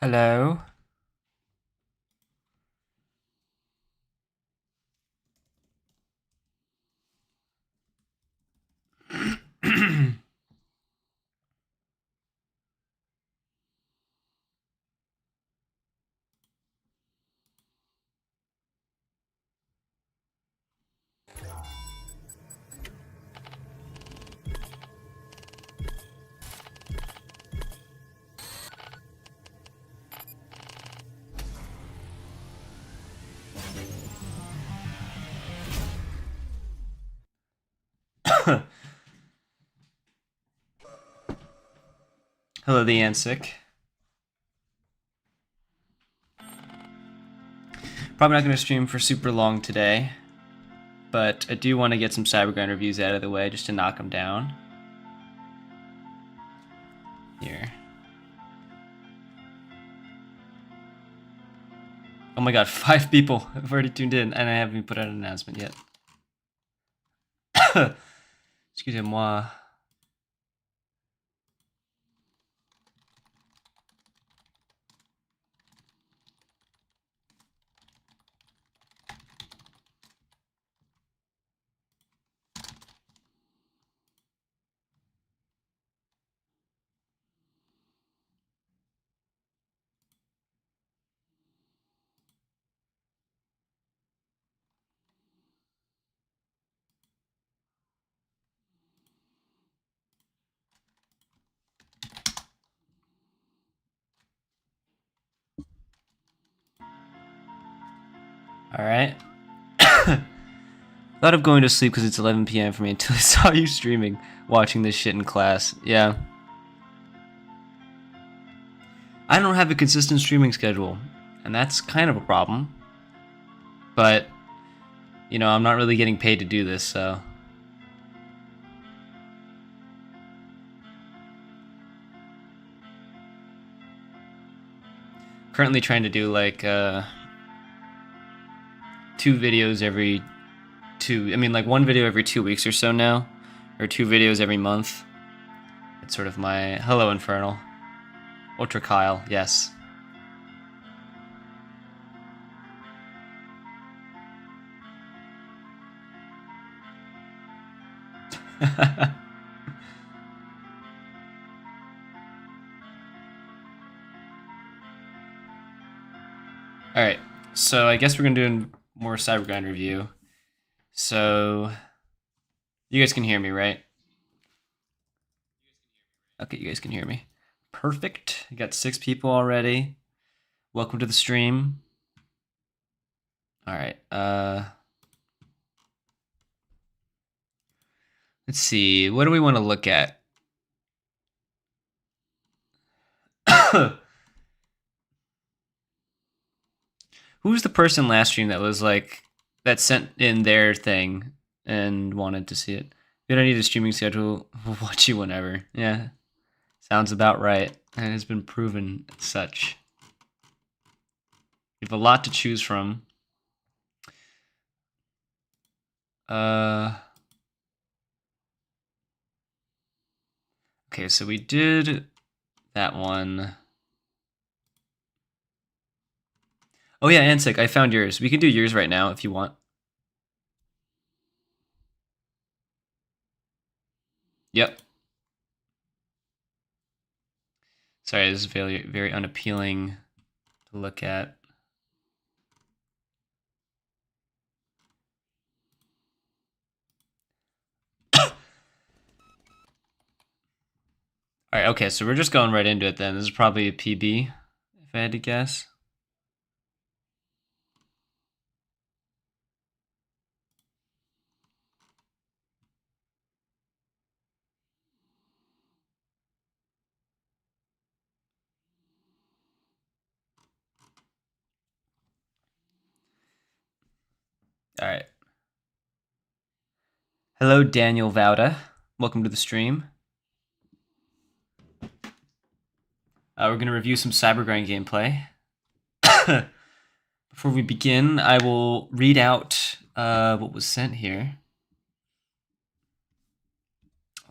Hello. Hello, the Ansic. Probably not going to stream for super long today, but I do want to get some Cybergrind reviews out of the way just to knock them down. Here. Oh my god, 5 people have already tuned in, and I haven't even put out an announcement yet. Excusez-moi. Alright. Thought of going to sleep because it's 11 p.m. for me until I saw you streaming, watching this shit in class. Yeah. I don't have a consistent streaming schedule, and that's kind of a problem. But, you know, I'm not really getting paid to do this, so... Currently trying to do, like, 2 videos every 2... I mean, like, 1 video every 2 weeks or so now. Or 2 videos every month. It's sort of my... Hello, Infernal. ULTRAKILL, yes. Alright, so I guess we're gonna do more Cybergrind review. So, you guys can hear me, right? Okay, you guys can hear me. Perfect. I got 6 people already. Welcome to the stream. Alright, let's see, what do we want to look at? Who was the person last stream that was like, that sent in their thing and wanted to see it? You don't need a streaming schedule, we'll watch you whenever. Yeah, sounds about right, and has been proven as such. You have a lot to choose from. Okay, so we did that one. Oh yeah, Ansic, I found yours. We can do yours right now if you want. Yep. Sorry, this is very, very unappealing to look at. Alright, okay, so we're just going right into it then. This is probably a PB, if I had to guess. Alright. Hello, Daniel Vauda. Welcome to the stream. We're going to review some Cybergrind gameplay. Before we begin, I will read out what was sent here.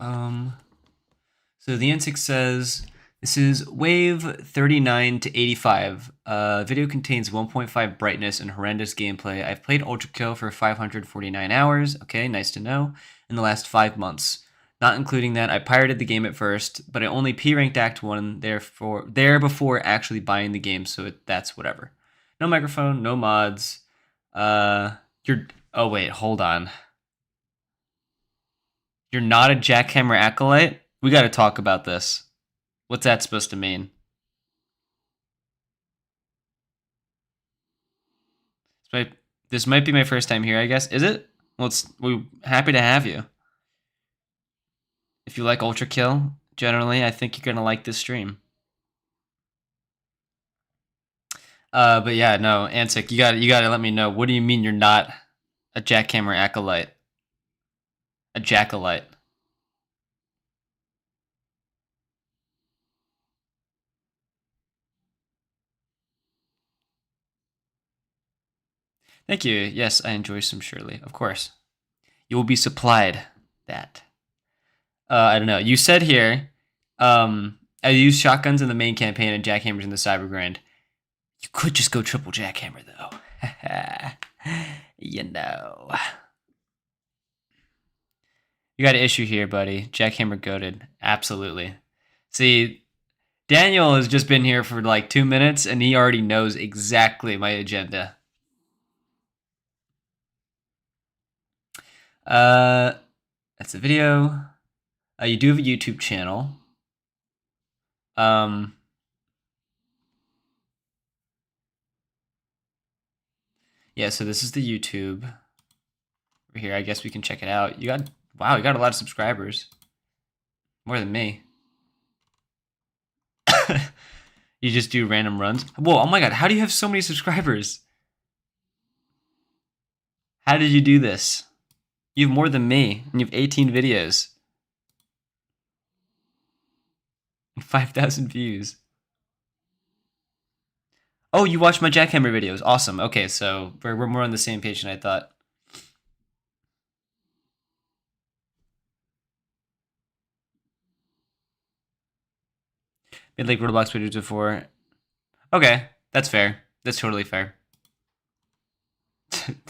So the N6 says, This is wave 39 to 85. Video contains 1.5 brightness and horrendous gameplay. I've played ULTRAKILL for 549 hours. Okay, nice to know. In the last 5 months. Not including that, I pirated the game at first, but I only P-ranked Act 1 there before actually buying the game, so that's whatever. No microphone, no mods. Oh wait, hold on. You're not a jackhammer acolyte? We gotta talk about this. What's that supposed to mean? This might be my first time here, I guess. Is it? Well, we're happy to have you. If you like ULTRAKILL, generally, I think you're gonna like this stream. But yeah, no, Antic, you gotta let me know. What do you mean you're not a jackhammer acolyte? A jackalite? Thank you. Yes, I enjoy some Shirley. Of course. You will be supplied that. I don't know. You said here, I used shotguns in the main campaign and jackhammers in the Cybergrind. You could just go triple jackhammer, though. You know. You got an issue here, buddy. Jackhammer goated. Absolutely. See, Daniel has just been here for like 2 minutes, and he already knows exactly my agenda. That's the video. You do have a YouTube channel. Yeah, so this is the YouTube. Over here, I guess we can check it out. Wow, you got a lot of subscribers. More than me. You just do random runs? Whoa, oh my god, how do you have so many subscribers? How did you do this? You have more than me, and you have 18 videos. 5,000 views. Oh, you watched my jackhammer videos. Awesome. Okay, so we're more on the same page than I thought. Made like Roblox videos before. Okay, that's fair. That's totally fair.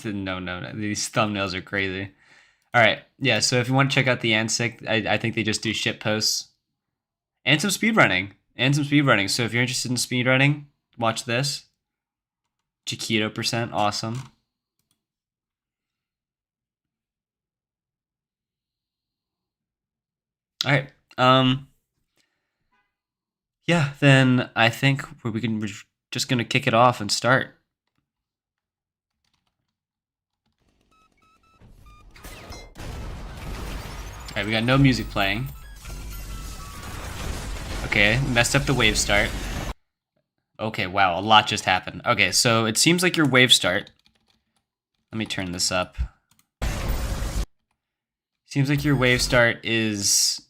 No. These thumbnails are crazy. All right, yeah. So if you want to check out the Ansic, I think they just do shit posts and some speedrunning. So if you're interested in speedrunning, watch this. Chiquito %, awesome. All right. Yeah, then I think we're just gonna kick it off and start. All right, we got no music playing. Okay, messed up the wave start. Okay, wow, a lot just happened. Okay, so it seems like your wave start. Let me turn this up. Seems like your wave start is,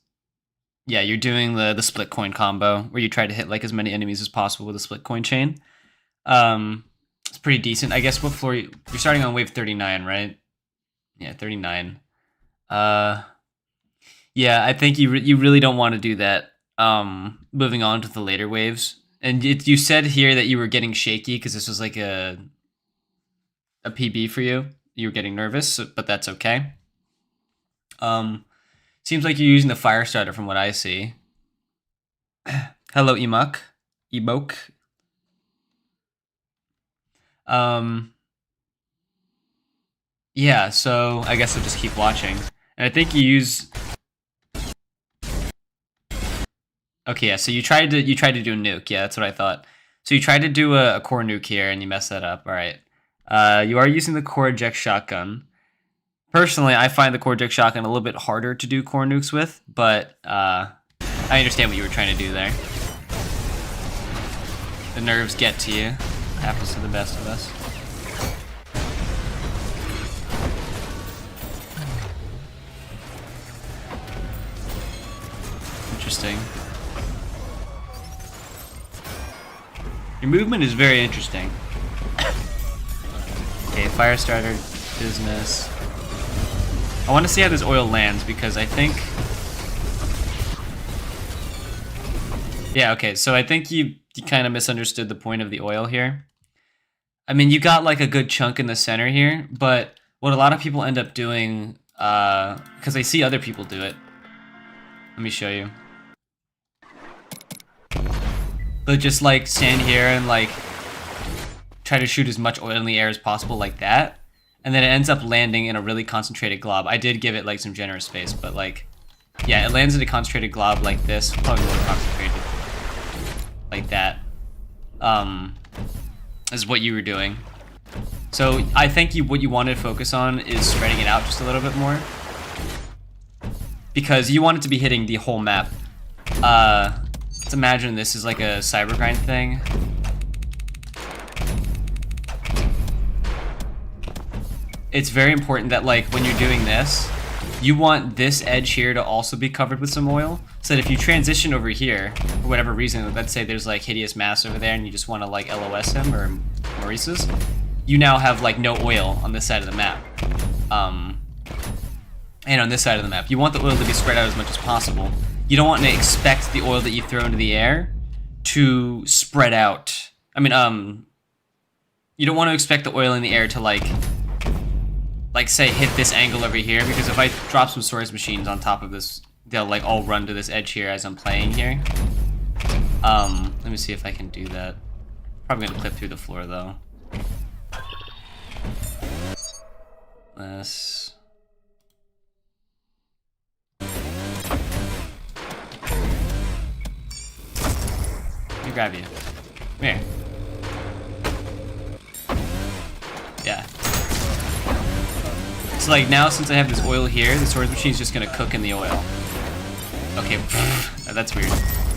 yeah, you're doing the split coin combo where you try to hit like as many enemies as possible with a split coin chain. It's pretty decent. I guess what floor you're starting on wave 39, right? Yeah, 39. Yeah, I think you really don't want to do that. Moving on to the later waves. And you said here that you were getting shaky because this was like a PB for you. You were getting nervous, but that's okay. Seems like you're using the fire starter from what I see. Hello, Emok. Yeah, so I guess I'll just keep watching. And I think you use. Okay, yeah, so you tried to do a nuke. Yeah, that's what I thought. So you tried to do a core nuke here, and you messed that up. All right. You are using the core eject shotgun. Personally, I find the core eject shotgun a little bit harder to do core nukes with, but I understand what you were trying to do there. The nerves get to you. Happens to the best of us. Interesting. Your movement is very interesting. Okay, fire starter, business. I want to see how this oil lands because I think Yeah, okay, so I think you kind of misunderstood the point of the oil here. I mean, you got like a good chunk in the center here, but what a lot of people end up doing, because they see other people do it. Let me show you. They'll just like stand here and like try to shoot as much oil in the air as possible like that, and then it ends up landing in a really concentrated glob. I did give it like some generous space, but like, yeah, it lands in a concentrated glob like this, probably more concentrated, like that. Is what you were doing. So I think what you want to focus on is spreading it out just a little bit more, because you want it to be hitting the whole map. Let's imagine this is like a Cybergrind thing. It's very important that like when you're doing this, you want this edge here to also be covered with some oil, so that if you transition over here, for whatever reason, let's say there's like Hideous Mass over there and you just want to like LOS him, or Maurice's, you now have like no oil on this side of the map. And on this side of the map, you want the oil to be spread out as much as possible. You don't want to expect the oil that you throw into the air to spread out. I mean, you don't want to expect the oil in the air to like say hit this angle over here, because if I drop some storage machines on top of this, they'll like all run to this edge here as I'm playing here. Let me see if I can do that. Probably gonna clip through the floor though. This. Let me grab you. Come here. Yeah. So like now, since I have this oil here, the storage machine's just gonna cook in the oil. Okay, that's weird.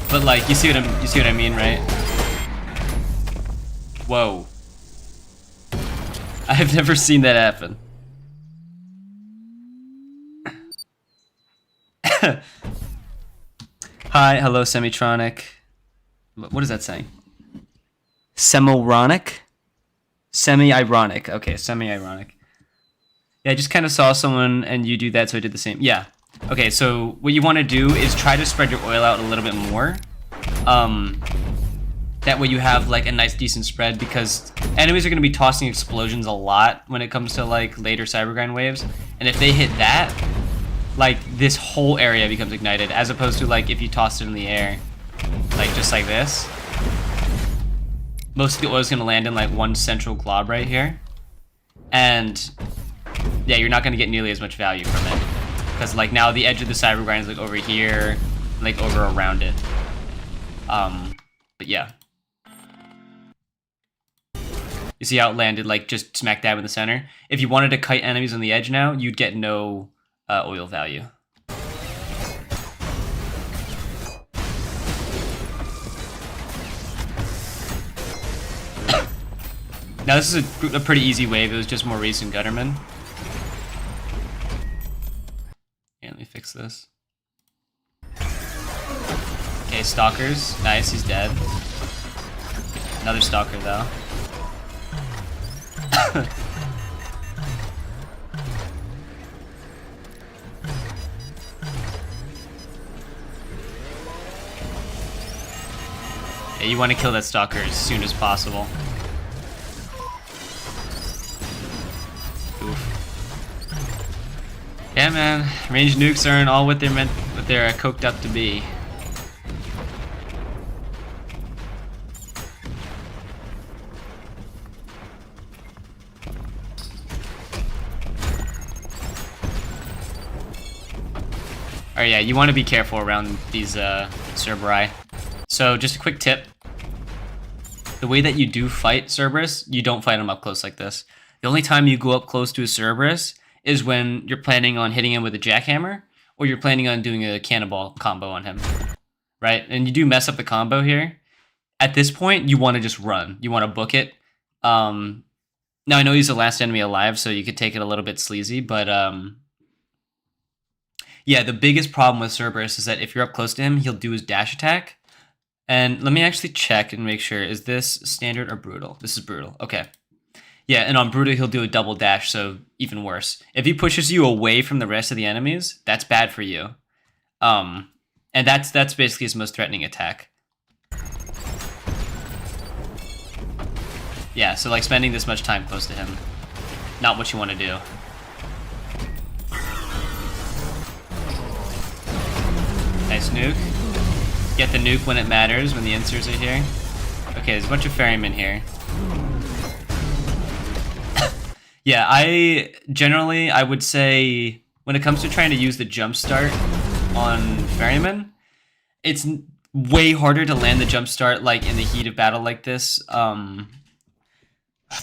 But like, you see what I mean, right? Whoa. I have never seen that happen. Hi, hello, Semitronic. What is that saying? Semoronic? Semi-ironic. Okay, semi-ironic. Yeah, I just kind of saw someone and you do that, so I did the same. Yeah. Okay, so what you want to do is try to spread your oil out a little bit more. That way you have like a nice decent spread, because enemies are going to be tossing explosions a lot when it comes to like later Cybergrind waves. And if they hit that, like this whole area becomes ignited, as opposed to like if you toss it in the air, like just like this. Most of the oil is going to land in like one central glob right here. And yeah, you're not going to get nearly as much value from it, because like now the edge of the Cybergrind is like over here, like over around it. But yeah. You see how it landed like just smack dab in the center? If you wanted to kite enemies on the edge now, you'd get no oil value. Now this is a pretty easy wave. It was just Maurice and Gutterman. Yeah, let me fix this. Okay, Stalkers. Nice, he's dead. Another Stalker though. Yeah, you want to kill that Stalker as soon as possible. Oof. Yeah, man, ranged nukes aren't all what they're coked up to be. Oh yeah, you want to be careful around these Cerberus. So just a quick tip. The way that you do fight Cerberus, you don't fight them up close like this. The only time you go up close to a Cerberus is when you're planning on hitting him with a jackhammer, or you're planning on doing a cannonball combo on him, right? And you do mess up the combo here. At this point, you want to just run. You want to book it. Now I know he's the last enemy alive, so you could take it a little bit sleazy, but yeah, the biggest problem with Cerberus is that if you're up close to him, he'll do his dash attack. And let me actually check and make sure. Is this standard or brutal? This is brutal. Okay. Yeah, and on brutal, he'll do a double dash, so even worse. If he pushes you away from the rest of the enemies, that's bad for you. And that's basically his most threatening attack. Yeah, so like spending this much time close to him, not what you want to do. Nice nuke. Get the nuke when it matters, when the inserts are here. Okay, there's a bunch of ferrymen here. Yeah, I would say when it comes to trying to use the jump start on ferrymen, it's way harder to land the jump start like in the heat of battle like this.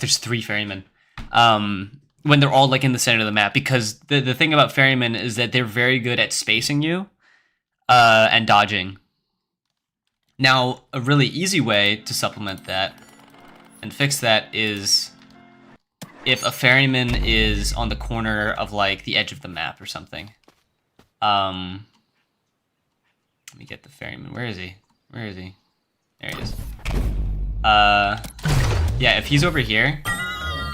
There's 3 ferrymen. When they're all like in the center of the map, because the thing about ferrymen is that they're very good at spacing you and dodging. Now, a really easy way to supplement that and fix that is if a ferryman is on the corner of like the edge of the map or something. Let me get the ferryman. Where is he? Where is he? There he is. Yeah, if he's over here,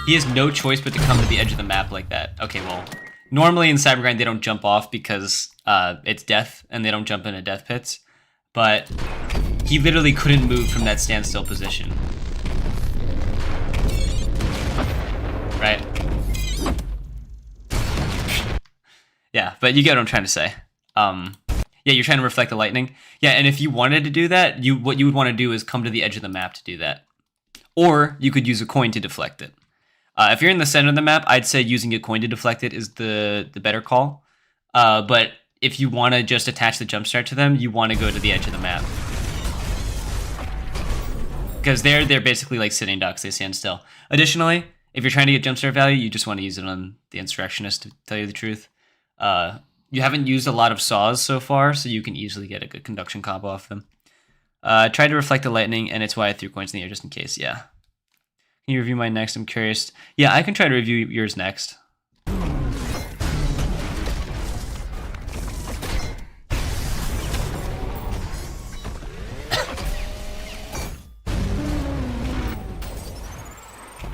he has no choice but to come to the edge of the map like that. Okay, well, normally in Cybergrind they don't jump off because it's death and they don't jump into death pits, but he literally couldn't move from that standstill position. Right? Yeah, but you get what I'm trying to say. Yeah, you're trying to reflect the lightning. Yeah, and if you wanted to do that, what you would want to do is come to the edge of the map to do that. Or you could use a coin to deflect it. If you're in the center of the map, I'd say using a coin to deflect it is the better call. But if you want to just attach the jump start to them, you want to go to the edge of the map. Because they're basically like sitting ducks, they stand still. Additionally, if you're trying to get jump start value, you just want to use it on the insurrectionist, to tell you the truth. You haven't used a lot of saws so far, so you can easily get a good conduction combo off them. Try to reflect the lightning, and it's why I threw coins in the air just in case, yeah. Can you review mine next? I'm curious. Yeah, I can try to review yours next.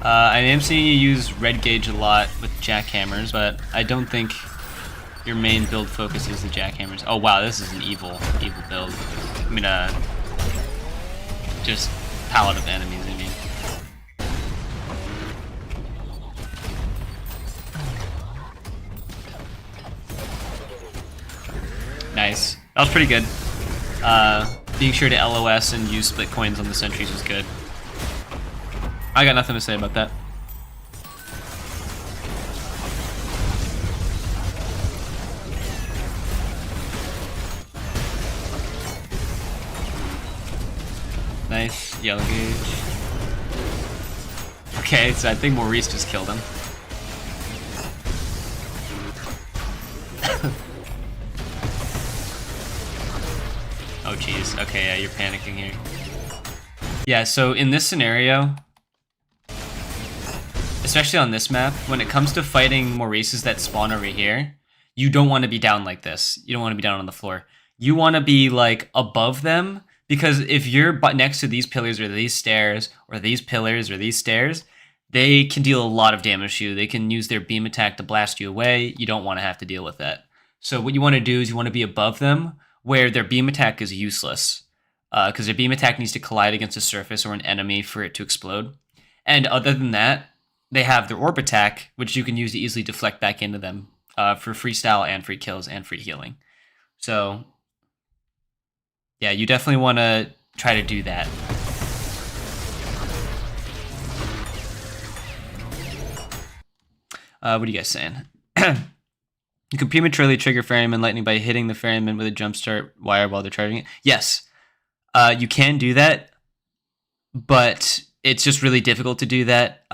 I am seeing you use red gauge a lot with jackhammers, but I don't think your main build focus is the jackhammers. Oh wow, this is an evil build. I mean, just palette of enemies, I mean. Nice. That was pretty good. Being sure to LOS and use split coins on the sentries was good. I got nothing to say about that. Nice, yellow gauge. Okay, so I think Maurice just killed him. Oh jeez, okay, yeah, you're panicking here. Yeah, so in this scenario, especially on this map, when it comes to fighting Maurices that spawn over here, you don't want to be down like this. You don't want to be down on the floor. You want to be like above them, because if you're next to these pillars or these stairs or these pillars or these stairs, they can deal a lot of damage to you. They can use their beam attack to blast you away. You don't want to have to deal with that. So what you want to do is you want to be above them where their beam attack is useless, because their beam attack needs to collide against a surface or an enemy for it to explode. And other than that, they have their orb attack, which you can use to easily deflect back into them for freestyle and free kills and free healing. So, yeah, you definitely want to try to do that. What are you guys saying? You can prematurely trigger ferryman lightning by hitting the ferryman with a jumpstart wire while they're charging it. Yes, you can do that, but it's just really difficult to do that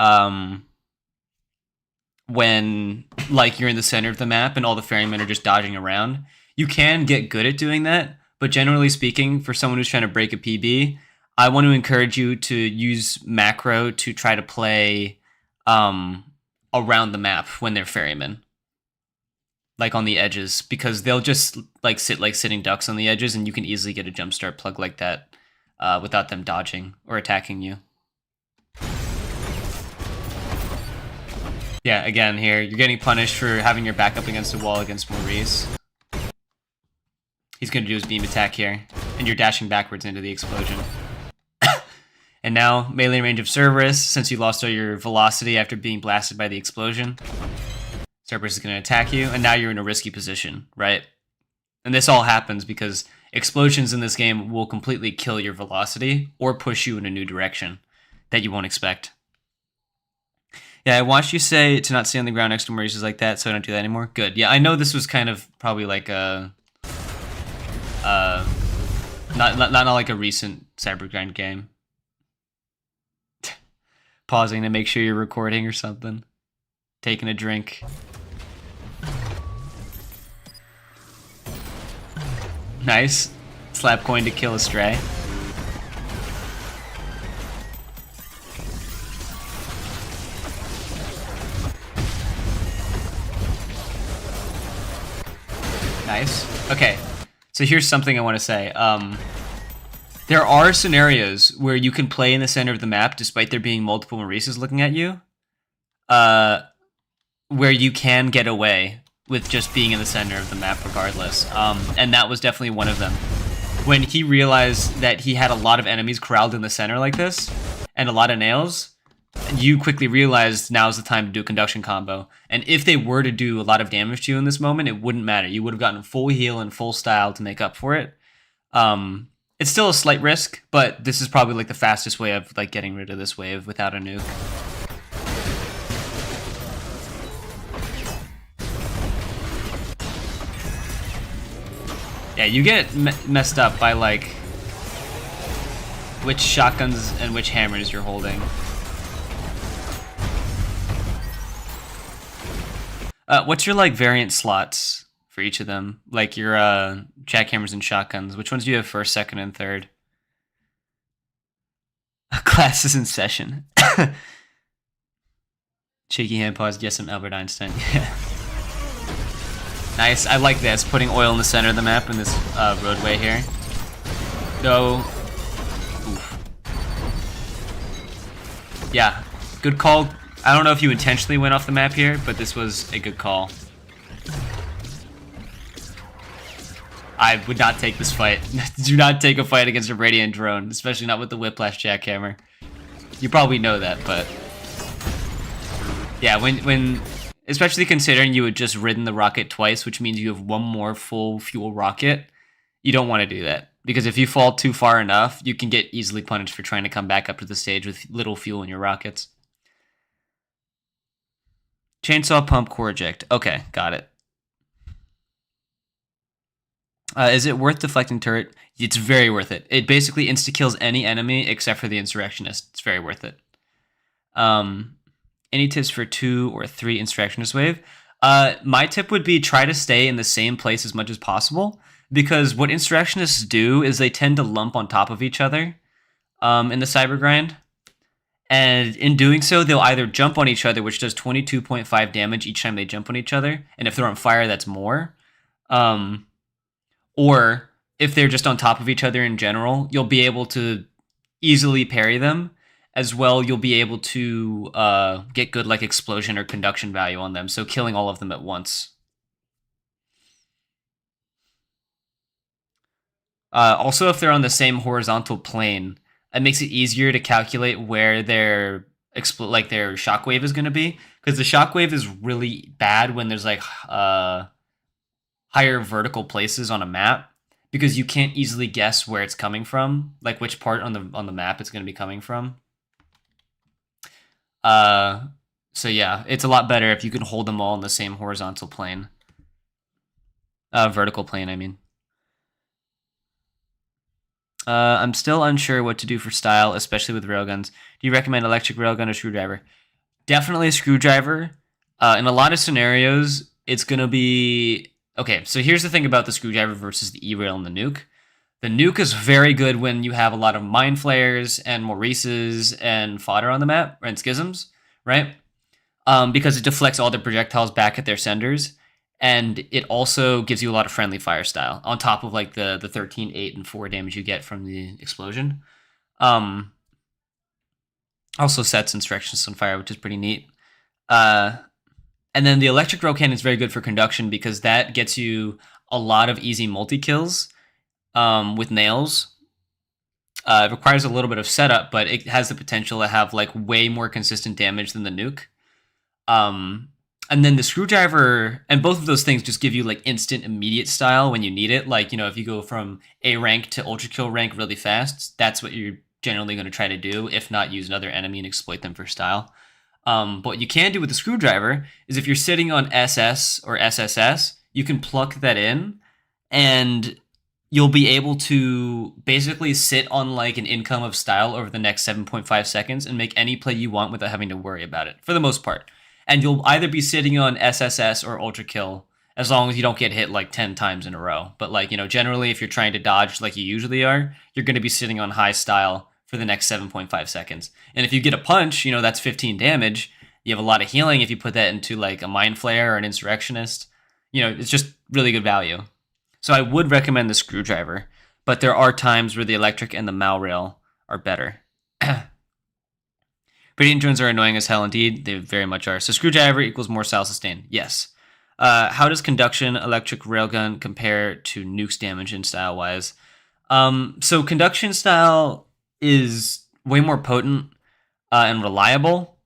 when like you're in the center of the map and all the ferrymen are just dodging around. You can get good at doing that, but generally speaking, for someone who's trying to break a PB, I want to encourage you to use macro to try to play around the map when they're ferrymen, like on the edges, because they'll just like sit like sitting ducks on the edges, and you can easily get a jumpstart plug like that without them dodging or attacking you. Yeah, again, here, you're getting punished for having your back up against the wall against Maurice. He's going to do his beam attack here, and you're dashing backwards into the explosion. And now, melee range of Cerberus, since you lost all your velocity after being blasted by the explosion. Cerberus is going to attack you, and now you're in a risky position, right? And this all happens because explosions in this game will completely kill your velocity or push you in a new direction that you won't expect. Yeah, I watched you say to not stay on the ground next to Maurices like that, so I don't do that anymore. Good. Yeah, I know this was kind of probably like a... not like a recent Cybergrind game. Pausing to make sure you're recording or something. Taking a drink. Nice. Slap coin to kill a stray. Nice. Okay. So here's something I want to say. There are scenarios where you can play in the center of the map despite there being multiple Maurices looking at you. Where you can get away with just being in the center of the map regardless. And that was definitely one of them. When he realized that he had a lot of enemies corralled in the center like this, and a lot of nails, you quickly realized now's the time to do a conduction combo. And if they were to do a lot of damage to you in this moment, it wouldn't matter. You would have gotten full heal and full style to make up for it. It's still a slight risk, but this is probably like the fastest way of like getting rid of this wave without a nuke. Yeah, you get messed up by like which shotguns and which hammers you're holding. What's your like variant slots for each of them? Like your jackhammers and shotguns. Which ones do you have first, second, and third? Class is in session. Shaky hand pause. Yes, I'm Albert Einstein. Yeah. Nice. I like this. Putting oil in the center of the map in this roadway here. No. Oof. Yeah. Good call. I don't know if you intentionally went off the map here, but this was a good call. I would not take this fight. Do not take a fight against a Radiant drone, especially not with the Whiplash Jackhammer. You probably know that, but... Yeah, when especially considering you had just ridden the rocket twice, which means you have one more full fuel rocket, you don't want to do that. Because if you fall too far enough, you can get easily punished for trying to come back up to the stage with little fuel in your rockets. Chainsaw pump core eject. Okay, got it. Is it worth deflecting turret? It's very worth it. It basically insta-kills any enemy except for the insurrectionist. It's very worth it. Any tips for 2 or 3 insurrectionist wave? My tip would be try to stay in the same place as much as possible, because what insurrectionists do is they tend to lump on top of each other in the Cybergrind. And in doing so, they'll either jump on each other, which does 22.5 damage each time they jump on each other. And if they're on fire, that's more. Or if they're just on top of each other in general, you'll be able to easily parry them. As well, you'll be able to get good like explosion or conduction value on them, so killing all of them at once. Also, if they're on the same horizontal plane, it makes it easier to calculate where their shockwave is going to be, because the shockwave is really bad when there's like higher vertical places on a map, because you can't easily guess where it's coming from, like which part on the map it's going to be coming from. So yeah, it's a lot better if you can hold them all in the same horizontal plane. Vertical plane, I mean. I'm still unsure what to do for style, especially with railguns. Do you recommend electric railgun or screwdriver? Definitely a screwdriver. In a lot of scenarios, it's going to be... Okay, so here's the thing about the screwdriver versus the E-rail and the nuke. The nuke is very good when you have a lot of mind flayers and Maurices and fodder on the map, and schisms, right? Because it deflects all the projectiles back at their senders, and it also gives you a lot of friendly fire style, on top of like the 13, 8, and 4 damage you get from the explosion. Also sets instructions on fire, which is pretty neat. And then the electric rail cannon is very good for conduction, because that gets you a lot of easy multi-kills with nails. It requires a little bit of setup, but it has the potential to have like way more consistent damage than the nuke. And then the screwdriver, and both of those things just give you like instant, immediate style when you need it. Like, you know, if you go from A rank to ultra kill rank really fast, that's what you're generally going to try to do. If not, use another enemy and exploit them for style. But what you can do with the screwdriver is if you're sitting on SS or SSS, you can pluck that in, and you'll be able to basically sit on like an income of style over the next 7.5 seconds and make any play you want without having to worry about it, for the most part. And you'll either be sitting on SSS or Ultra Kill, as long as you don't get hit like 10 times in a row. But like, you know, generally if you're trying to dodge like you usually are, you're going to be sitting on high style for the next 7.5 seconds. And if you get a punch, you know, that's 15 damage. You have a lot of healing if you put that into like a Mind Flayer or an Insurrectionist. You know, it's just really good value. So I would recommend the screwdriver, but there are times where the electric and the Mal Rail are better. Radiant drones are annoying as hell indeed. They very much are. So screwdriver equals more style sustain. Yes. How does conduction electric railgun compare to nukes damage in style-wise? So conduction style is way more potent and reliable,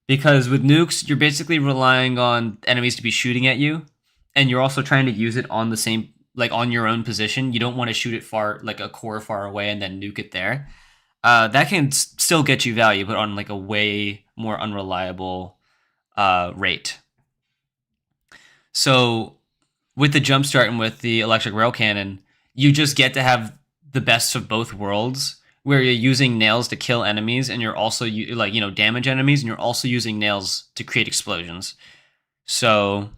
because with nukes, you're basically relying on enemies to be shooting at you, and you're also trying to use it on the same, like on your own position. You don't want to shoot it far, like a core far away, and then nuke it there. That can still get you value, but on like a way more unreliable rate. So with the jumpstart and with the electric rail cannon, you just get to have the best of both worlds, where you're using nails to kill enemies, and you're also like, you know, damage enemies, and you're also using nails to create explosions. So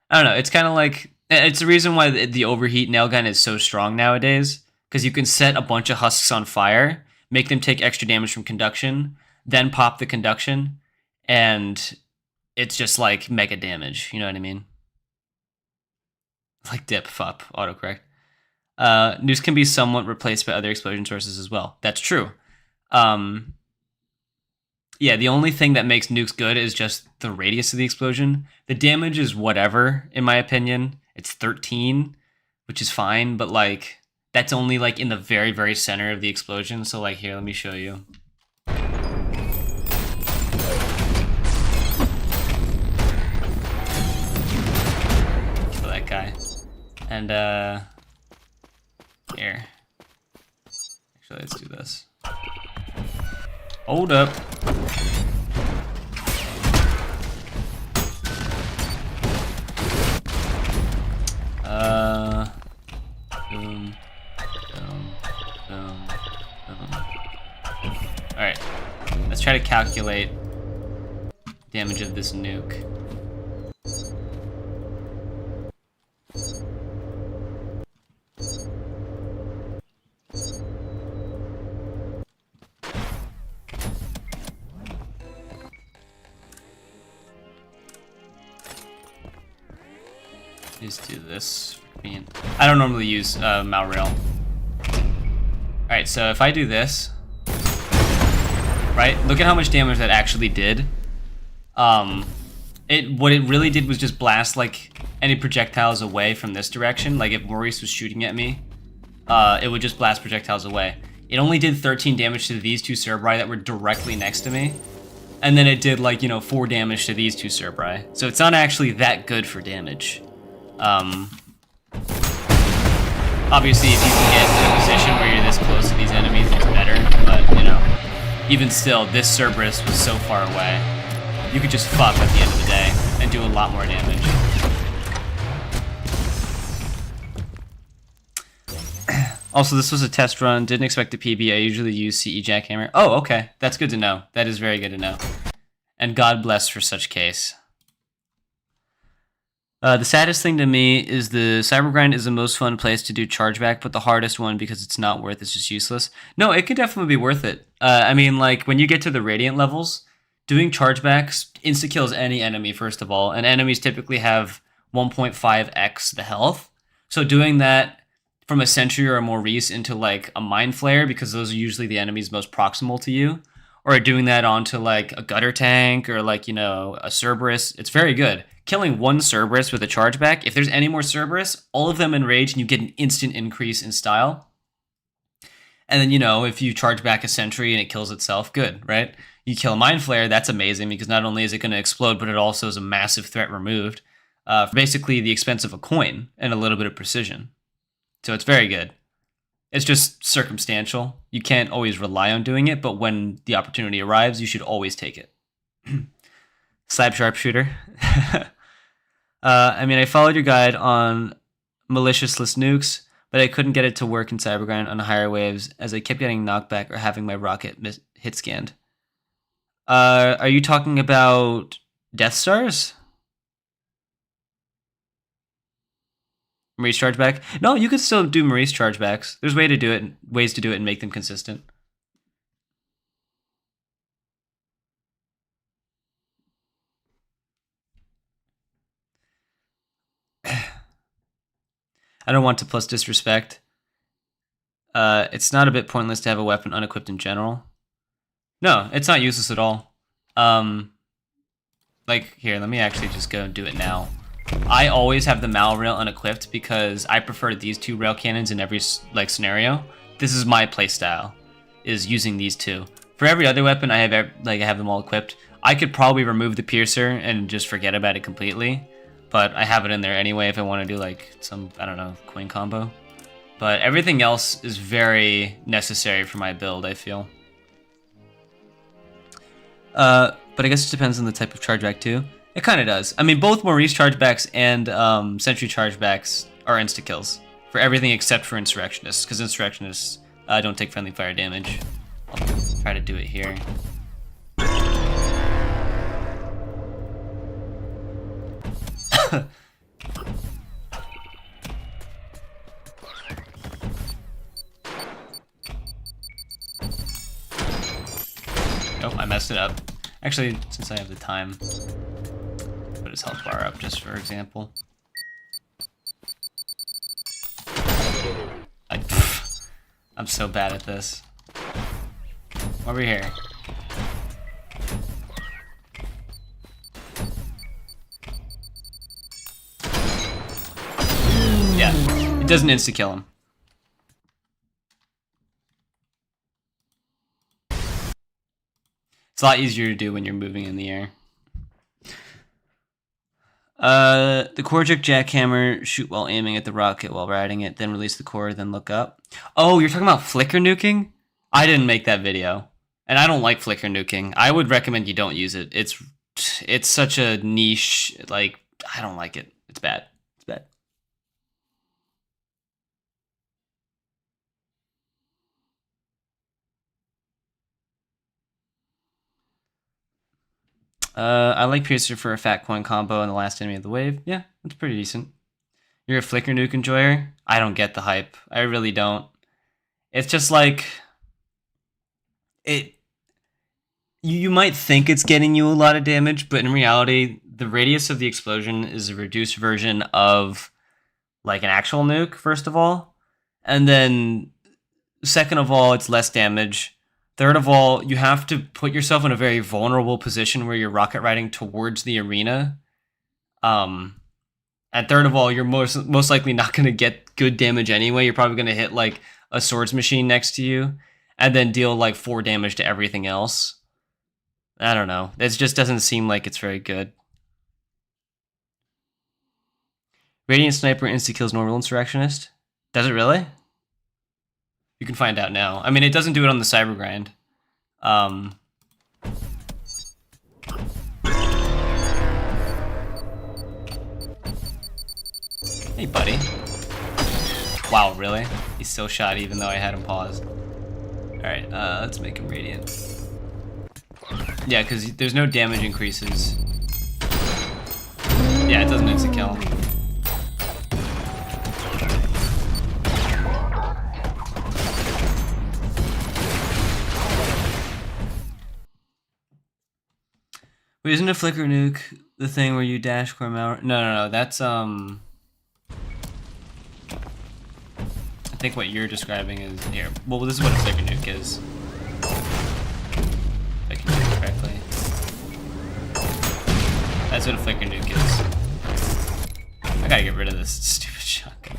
I don't know. It's kind of like, it's the reason why the overheat nail gun is so strong nowadays. Because you can set a bunch of husks on fire, make them take extra damage from conduction, then pop the conduction, and it's just like mega damage. You know what I mean? Like dip, fup, autocorrect. Nukes can be somewhat replaced by other explosion sources as well. That's true. Yeah, the only thing that makes nukes good is just the radius of the explosion. The damage is whatever, in my opinion. It's 13, which is fine, but like, that's only like in the very, very center of the explosion. So like here, let me show you. Kill that guy. And here. Actually, let's do this. Hold up. Boom. Alright, let's try to calculate damage of this nuke. Just do this. I don't normally use Mal Rail. Alright, so if I do this, right, look at how much damage that actually did. What it really did was just blast like any projectiles away from this direction. Like if Maurice was shooting at me, it would just blast projectiles away. It only did 13 damage to these two Cerbri that were directly next to me. And then it did like, you know, 4 damage to these two Cerbri. So it's not actually that good for damage. Obviously, if you can get in a position where you're this close to these enemies, it's better. But, you know, even still, this Cerberus was so far away. You could just fuck at the end of the day and do a lot more damage. Also, this was a test run. Didn't expect a PB. I usually use CE Jackhammer. Oh, okay. That's good to know. That is very good to know. And God bless for such case. The saddest thing to me is the Cybergrind is the most fun place to do chargeback, but the hardest one because it's not worth it. It's just useless. No, it could definitely be worth it. I mean, like, when you get to the Radiant levels, doing chargebacks insta-kills any enemy, first of all, and enemies typically have 1.5x the health. So doing that from a Sentry or a Maurice into, like, a Mind Flayer, because those are usually the enemies most proximal to you, or doing that onto, like, a Gutter Tank or, like, you know, a Cerberus, it's very good. Killing one Cerberus with a chargeback, if there's any more Cerberus, all of them enrage and you get an instant increase in style. And then, you know, if you charge back a sentry and it kills itself, good, right? You kill a Mind Flare, that's amazing because not only is it going to explode, but it also is a massive threat removed for basically the expense of a coin and a little bit of precision. So it's very good. It's just circumstantial. You can't always rely on doing it, but when the opportunity arrives, you should always take it. Slab Sharpshooter. I mean, I followed your guide on maliciousess nukes, but I couldn't get it to work in Cybergrind on higher waves as I kept getting knocked back or having my rocket hit scanned. Are you talking about Death Stars? Maurice chargeback? No, you could still do Maurice chargebacks. There's ways to do it and make them consistent. I don't want to plus disrespect. It's not a bit pointless to have a weapon unequipped in general. No, it's not useless at all. Like, here, let me actually just go and do it now. I always have the Mal rail unequipped because I prefer these two rail cannons in every like scenario. This is my playstyle, is using these two. For every other weapon, I have them all equipped. I could probably remove the piercer and just forget about it completely, but I have it in there anyway if I want to do like some, I don't know, coin combo. But everything else is very necessary for my build, I feel. But I guess it depends on the type of chargeback too. It kind of does. I mean, both Maurice chargebacks and Sentry chargebacks are insta-kills for everything except for Insurrectionists, because Insurrectionists don't take friendly fire damage. I'll try to do it here. Nope, I messed it up. Actually, since I have the time, put his health bar up just for example. I'm so bad at this. Over here. Yeah, it doesn't insta-kill him. It's a lot easier to do when you're moving in the air. The Korjuk jackhammer, shoot while aiming at the rocket while riding it, then release the core, then look up. Oh, you're talking about flicker nuking? I didn't make that video. And I don't like flicker nuking. I would recommend you don't use it. It's such a niche, like, I don't like it. It's bad. It's bad. I like Piercer for a fat coin combo and the last enemy of the wave. Yeah, that's pretty decent. You're a flicker nuke enjoyer? I don't get the hype. I really don't. It's just like you might think it's getting you a lot of damage, but in reality, the radius of the explosion is a reduced version of like an actual nuke, first of all. And then second of all, it's less damage. Third of all, you have to put yourself in a very vulnerable position where you're rocket riding towards the arena. And third of all, you're most likely not going to get good damage anyway. You're probably going to hit like a swords machine next to you and then deal like 4 damage to everything else. I don't know. It just doesn't seem like it's very good. Radiant Sniper insta-kills normal Insurrectionist. Does it really? You can find out now. I mean, it doesn't do it on the Cybergrind. Hey, buddy. Wow, really? He still shot even though I had him paused. Alright, let's make him Radiant. Yeah, because there's no damage increases. Yeah, it doesn't insta-kill him. Wait, isn't a flicker nuke the thing where you dash core mount? No, that's I think what you're describing is here. Well, this is what a flicker nuke is. If I can do it correctly. That's what a flicker nuke is. I gotta get rid of this stupid shotgun.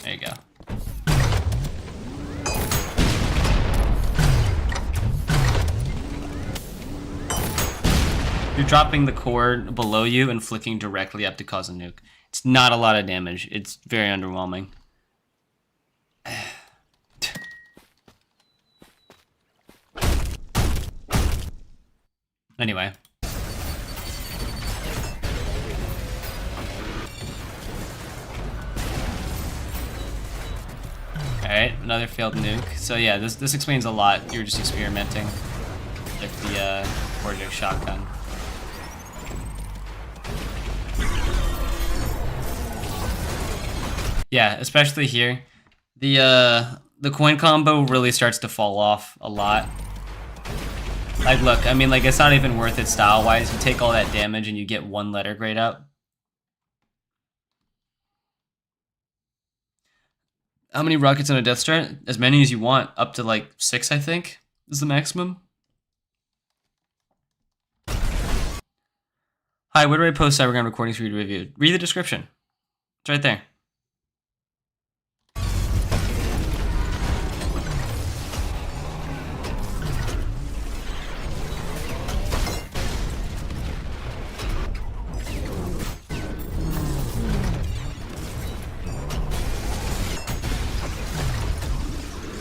There you go. You're dropping the core below you and flicking directly up to cause a nuke. It's not a lot of damage. It's very underwhelming. Anyway. Alright, another failed nuke. So yeah, this explains a lot. You're just experimenting with the Project Shotgun. Yeah, especially here. The coin combo really starts to fall off a lot. Like, look, I mean, like, it's not even worth it style-wise. You take all that damage and you get 1 letter grade up. How many rockets on a Death Star? As many as you want. Up to, like, 6, I think, is the maximum. Hi, where do I post Cybergrind Recordings for you to review? Read the description. It's right there.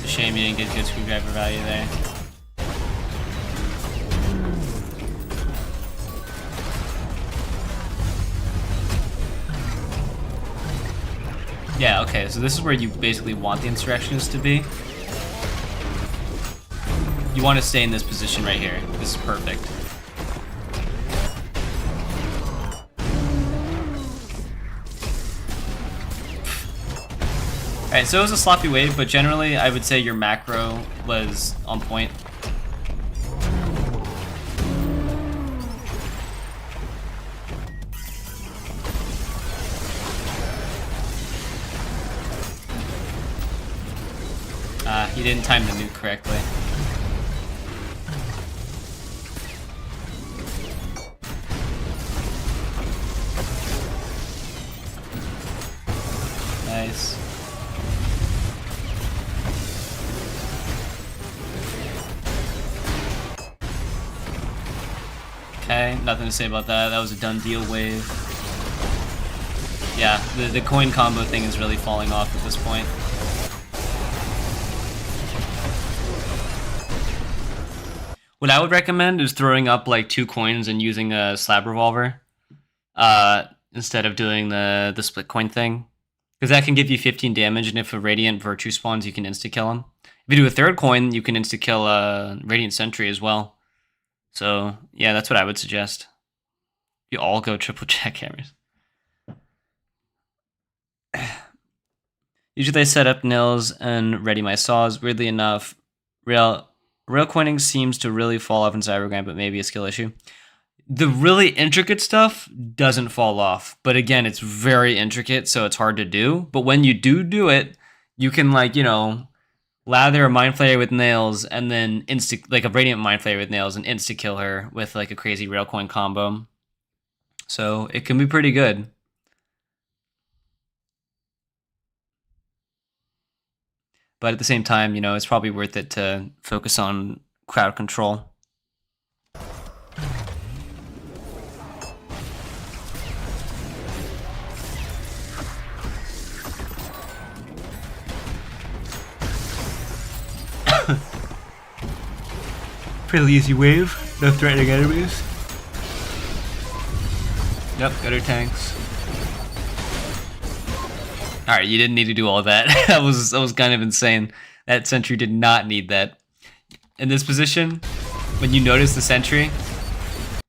Shame you didn't get good screwdriver value there. Yeah, okay, so this is where you basically want the insurrectionists to be. You want to stay in this position right here. This is perfect. Alright, so it was a sloppy wave, but generally I would say your macro was on point. He didn't time the nuke correctly. Nice. Okay, nothing to say about that. That was a done deal wave. Yeah, the coin combo thing is really falling off at this point. What I would recommend is throwing up like 2 coins and using a slab revolver instead of doing the split coin thing. Because that can give you 15 damage, and if a Radiant Virtue spawns, you can insta-kill him. If you do a 3rd coin, you can insta-kill a Radiant Sentry as well. So, yeah, that's what I would suggest. You all go triple jackhammers. Usually I set up nils and ready my saws. Weirdly enough, rail coining seems to really fall off in Cybergrind, but maybe a skill issue. The really intricate stuff doesn't fall off, but again, it's very intricate, so it's hard to do. But when you do it, you can, like, you know, lather a Mind Flayer with nails and then like a Radiant Mind Flayer with nails and insta-kill her with like a crazy railcoin combo. So it can be pretty good. But at the same time, you know, it's probably worth it to focus on crowd control. Pretty easy wave, no threatening enemies. Yep, gutter tanks. Alright, you didn't need to do all that. that was kind of insane. That sentry did not need that. In this position, when you notice the sentry,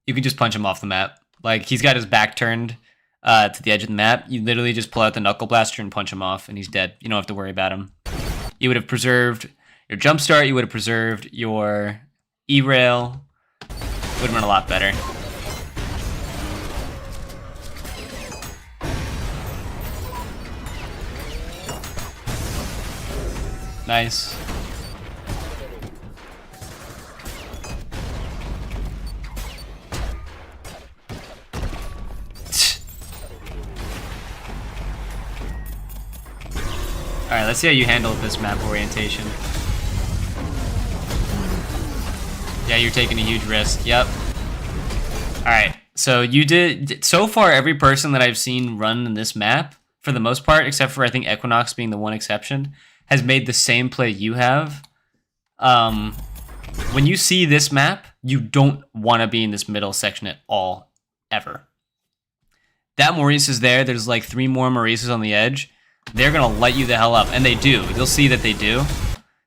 you can just punch him off the map. Like, he's got his back turned to the edge of the map. You literally just pull out the knuckle blaster and punch him off, and he's dead. You don't have to worry about him. You would have preserved your jump start, you would have preserved your E-rail. Would have been a lot better. Nice. Alright, let's see how you handle this map orientation. Yeah, you're taking a huge risk. Yep. Alright, so you did... So far, every person that I've seen run in this map, for the most part, except for I think Equinox being the one exception, has made the same play you have. When you see this map, you don't want to be in this middle section at all, ever. That Maurice is there. There's like 3 more Maurices on the edge. They're going to light you the hell up, and they do. You'll see that they do.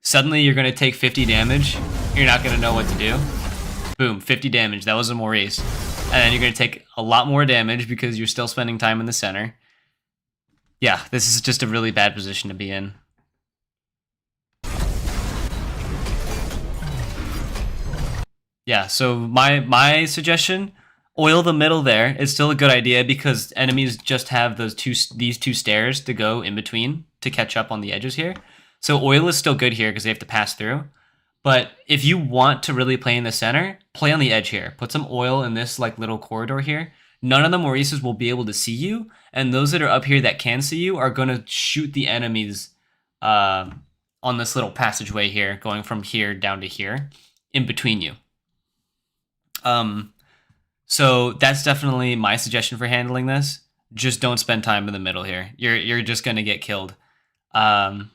Suddenly, you're going to take 50 damage. You're not going to know what to do. Boom, 50 damage. That was a Maurice. And then you're going to take a lot more damage because you're still spending time in the center. Yeah, this is just a really bad position to be in. Yeah, so my suggestion, oil the middle there. It's still a good idea because enemies just have these two stairs to go in between to catch up on the edges here. So oil is still good here because they have to pass through. But if you want to really play in the center, play on the edge here. Put some oil in this like little corridor here. None of the Maurices will be able to see you, and those that are up here that can see you are going to shoot the enemies on this little passageway here, going from here down to here, in between you. So that's definitely my suggestion for handling this. Just don't spend time in the middle here. You're just going to get killed. And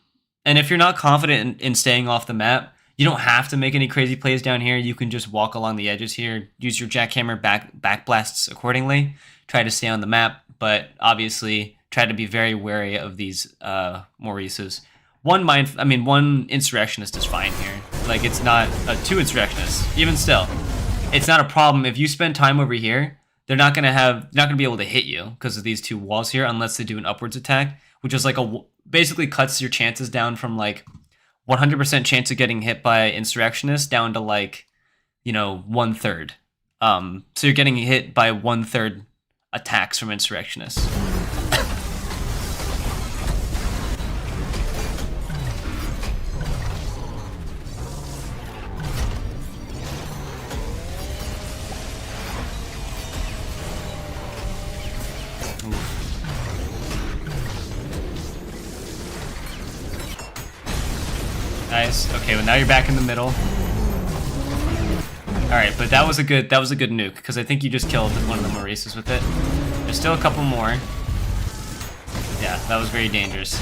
if you're not confident in staying off the map, you don't have to make any crazy plays down here. You can just walk along the edges here, use your jackhammer back blasts accordingly, try to stay on the map, but obviously try to be very wary of these Maurices. One insurrectionist is fine here. Like, it's not 2 insurrectionists. Even still, it's not a problem. If you spend time over here, they're not gonna be able to hit you because of these 2 walls here, unless they do an upwards attack, which is like basically cuts your chances down from like 100% chance of getting hit by insurrectionists down to like, 1/3. So you're getting hit by 1/3 attacks from insurrectionists. Nice. Okay, well now you're back in the middle. Alright, but that was a good nuke, because I think you just killed one of the Maurices with it. There's still a couple more. Yeah, that was very dangerous.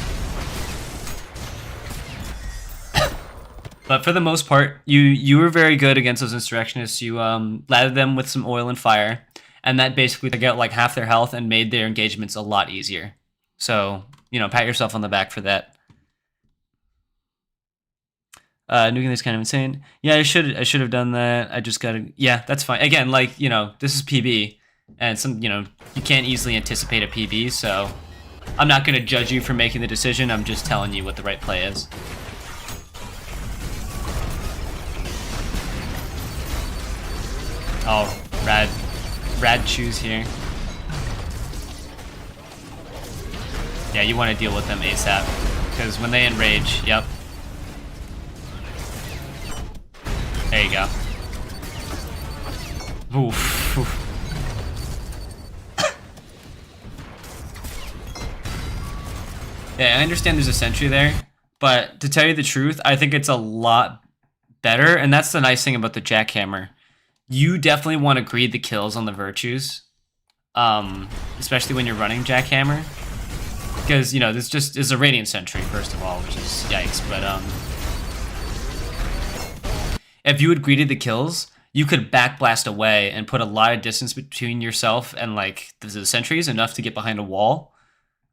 But for the most part, you were very good against those insurrectionists. You lathered them with some oil and fire, and that basically got like half their health and made their engagements a lot easier. So, pat yourself on the back for that. Nuking is kind of insane. Yeah, I should have done that. I just gotta... Yeah, that's fine. Again, like, this is PB, and you can't easily anticipate a PB, so I'm not gonna judge you for making the decision. I'm just telling you what the right play is. Oh, rad choose here. Yeah, you want to deal with them ASAP, because when they enrage, yep. There you go. Oof. Yeah, I understand there's a sentry there, but to tell you the truth, I think it's a lot better, and that's the nice thing about the jackhammer. You definitely want to greed the kills on the virtues, especially when you're running jackhammer, because this just is a radiant sentry first of all, which is yikes. But if you had greeted the kills, you could backblast away and put a lot of distance between yourself and like the sentries, enough to get behind a wall.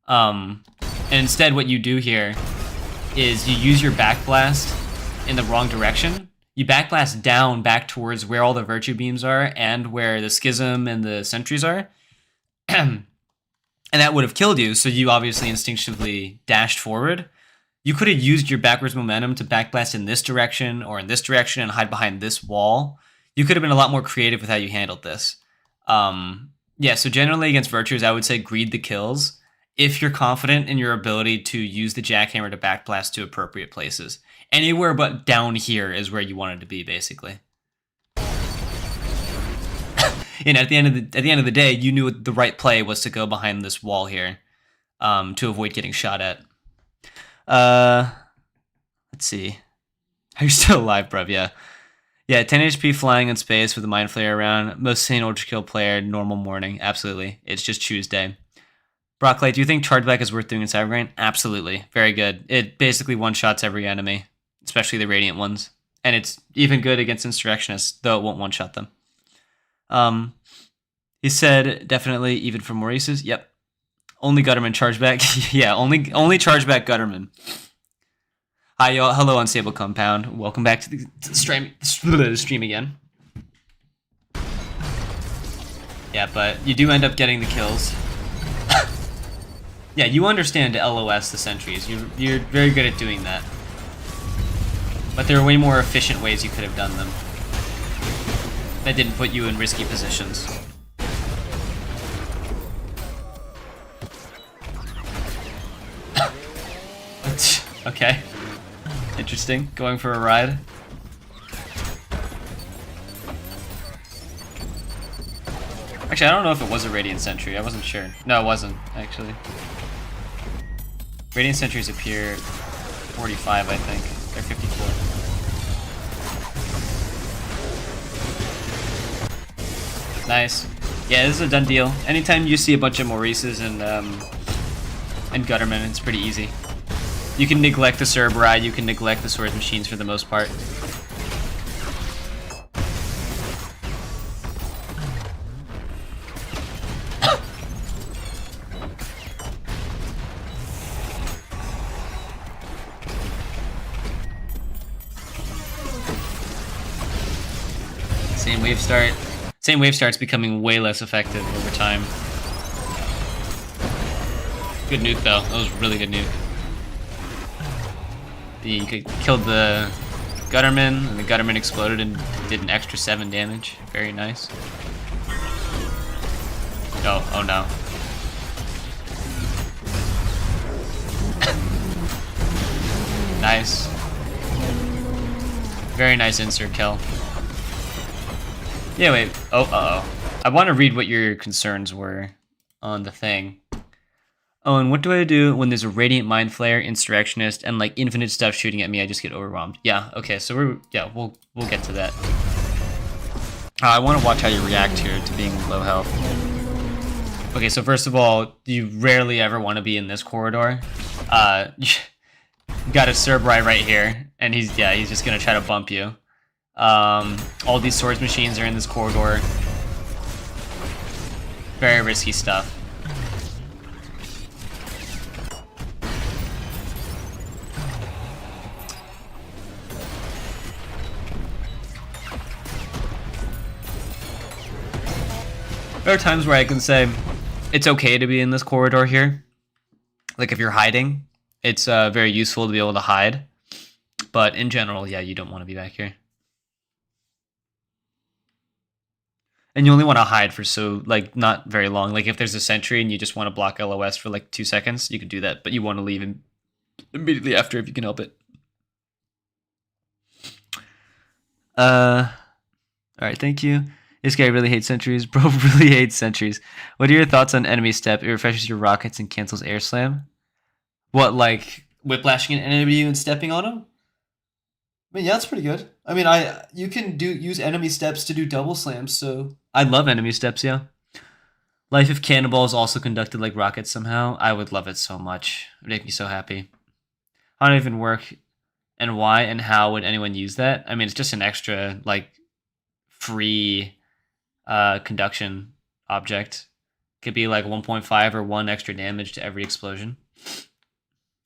And instead, what you do here is you use your backblast in the wrong direction. You backblast down back towards where all the virtue beams are and where the schism and the sentries are. And that would have killed you, so you obviously instinctively dashed forward. You could have used your backwards momentum to backblast in this direction or in this direction and hide behind this wall. You could have been a lot more creative with how you handled this. Yeah, so generally against virtues, I would say greed the kills if you're confident in your ability to use the jackhammer to backblast to appropriate places. Anywhere but down here is where you wanted to be, basically. And at the end of the day, you knew the right play was to go behind this wall here, to avoid getting shot at. Let's see. Are you still alive, bruv? Yeah. Yeah, 10 HP flying in space with a Mind Flayer around. Most sane ULTRAKILL player, normal morning. Absolutely. It's just Tuesday. Brocklight, do you think Chargeback is worth doing in Cybergrind? Absolutely. Very good. It basically one-shots every enemy, especially the Radiant ones. And it's even good against Insurrectionists, though it won't one-shot them. He said, definitely, even for Maurice's. Yep. Only Gutterman Chargeback. Yeah, only Chargeback Gutterman. Hi, y'all. Hello, Unstable Compound. Welcome back to the stream again. Yeah, but you do end up getting the kills. Yeah, you understand LOS the sentries. You're very good at doing that. But there are way more efficient ways you could have done them that didn't put you in risky positions. Okay. Interesting. Going for a ride. Actually, I don't know if it was a Radiant Sentry. I wasn't sure. No, it wasn't, actually. Radiant Sentries appear 45, I think. Or 54. Nice. Yeah, this is a done deal. Anytime you see a bunch of Maurices and Gutterman, it's pretty easy. You can neglect the Cerberi, you can neglect the Swords Machines for the most part. Same wave start's becoming way less effective over time. Good nuke though. That was really good nuke. You killed the Gutterman, and the Gutterman exploded and did an extra 7 damage. Very nice. Oh no. Nice. Very nice insert kill. Yeah, wait. Oh, uh-oh. I want to read what your concerns were on the thing. Oh, and what do I do when there's a Radiant Mind Flayer, Insurrectionist, and like infinite stuff shooting at me? I just get overwhelmed. Yeah, okay, so we'll get to that. I want to watch how you react here to being low health. Okay, so first of all, you rarely ever want to be in this corridor. You got a Cerberi right here, and he's just gonna try to bump you. All these Swords Machines are in this corridor. Very risky stuff. There are times where I can say it's okay to be in this corridor here. Like if you're hiding, it's very useful to be able to hide. But in general, yeah, you don't want to be back here. And you only want to hide for not very long. Like if there's a sentry and you just want to block LOS for like 2 seconds, you can do that. But you want to leave immediately after if you can help it. Alright, thank you. This guy really hates sentries. Bro really hates sentries. What are your thoughts on enemy step? It refreshes your rockets and cancels air slam. What, like whiplashing an enemy and stepping on him? I mean, yeah, that's pretty good. I mean, you can use enemy steps to do double slams, so I love enemy steps, yeah. Life if Cannonball is also conducted like rockets somehow. I would love it so much. It would make me so happy. How did it even work? And why and how would anyone use that? I mean, it's just an extra, like, free conduction object. Could be like 1.5 or 1 extra damage to every explosion.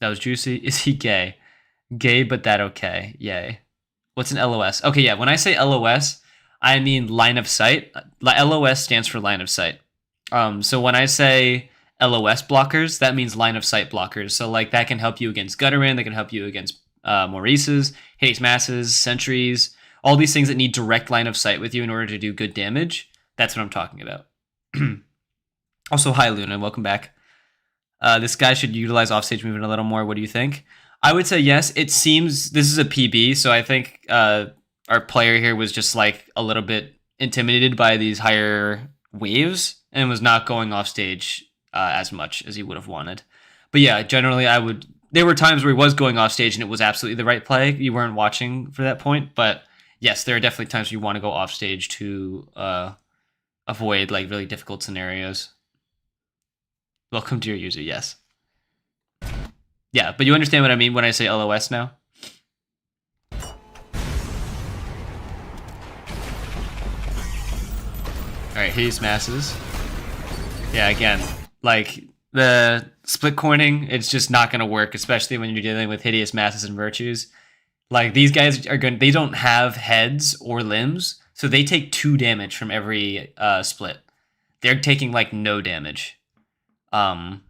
That was juicy. Is he gay? Gay, but that okay. Yay. What's an LOS? Okay, yeah, when I say LOS, I mean line of sight. LOS stands for line of sight. So when I say LOS blockers, that means line of sight blockers. So like that can help you against Gutterman, that can help you against Maurices, haste masses, sentries, all these things that need direct line of sight with you in order to do good damage. That's what I'm talking about. Also, hi Luna, welcome back. This guy should utilize offstage movement a little more. What do you think? I would say yes. It seems this is a PB, so I think our player here was just like a little bit intimidated by these higher waves and was not going off stage as much as he would have wanted. But yeah, generally I would there were times where he was going off stage and it was absolutely the right play. You weren't watching for that point, but yes, there are definitely times where you want to go off stage to avoid like really difficult scenarios. Welcome to your user, yes. Yeah, but you understand what I mean when I say LOS now? Alright, hideous masses. Yeah, again, like the split coining, it's just not going to work, especially when you're dealing with hideous masses and virtues. Like these guys are they don't have heads or limbs, so they take 2 damage from every split. They're taking like no damage. So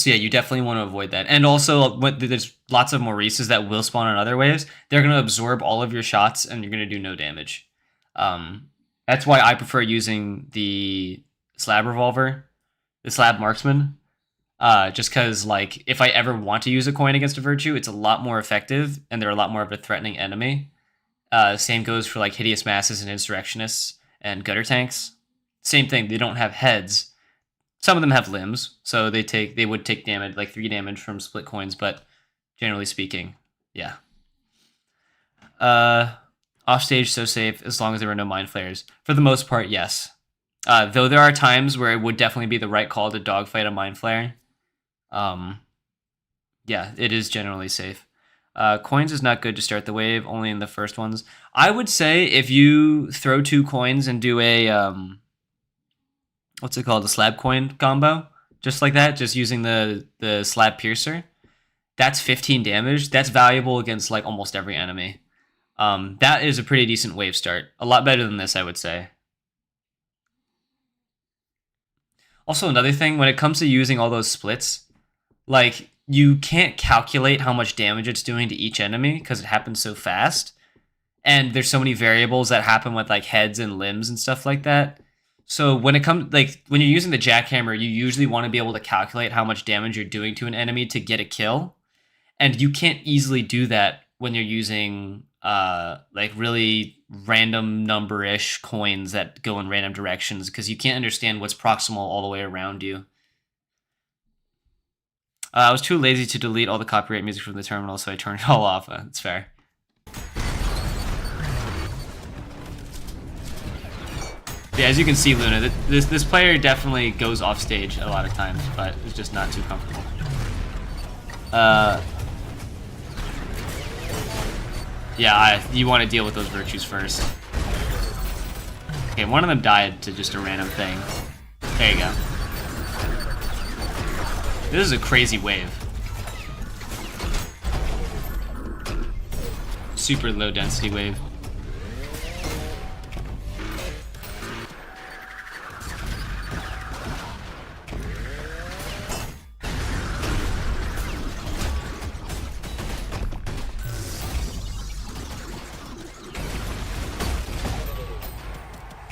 yeah, you definitely want to avoid that. And also, there's lots of Maurices that will spawn on other waves. They're going to absorb all of your shots, and you're going to do no damage. That's why I prefer using the slab revolver, the slab marksman. Just because, like, if I ever want to use a coin against a virtue, it's a lot more effective, and they're a lot more of a threatening enemy. Same goes for like hideous masses and insurrectionists and gutter tanks. Same thing. They don't have heads. Some of them have limbs, so they would take damage, like 3 damage from split coins, but generally speaking, yeah. Offstage, so safe, as long as there were no mind flayers. For the most part, yes. Though there are times where it would definitely be the right call to dogfight a mind flayer. Yeah, it is generally safe. Coins is not good to start the wave, only in the first ones. I would say if you throw 2 coins and do a... what's it called? A slab coin combo, just like that, just using the slab piercer. That's 15 damage. That's valuable against like almost every enemy. That is a pretty decent wave start. A lot better than this, I would say. Also, another thing, when it comes to using all those splits, like you can't calculate how much damage it's doing to each enemy because it happens so fast. And there's so many variables that happen with like heads and limbs and stuff like that. So when it comes, like when you're using the jackhammer, you usually want to be able to calculate how much damage you're doing to an enemy to get a kill. And you can't easily do that when you're using like really random number-ish coins that go in random directions, because you can't understand what's proximal all the way around you. I was too lazy to delete all the copyright music from the terminal, so I turned it all off. That's fair. Yeah, as you can see, Luna, this player definitely goes off stage a lot of times, but it's just not too comfortable. Yeah, you want to deal with those virtues first. Okay, one of them died to just a random thing. There you go. This is a crazy wave. Super low density wave.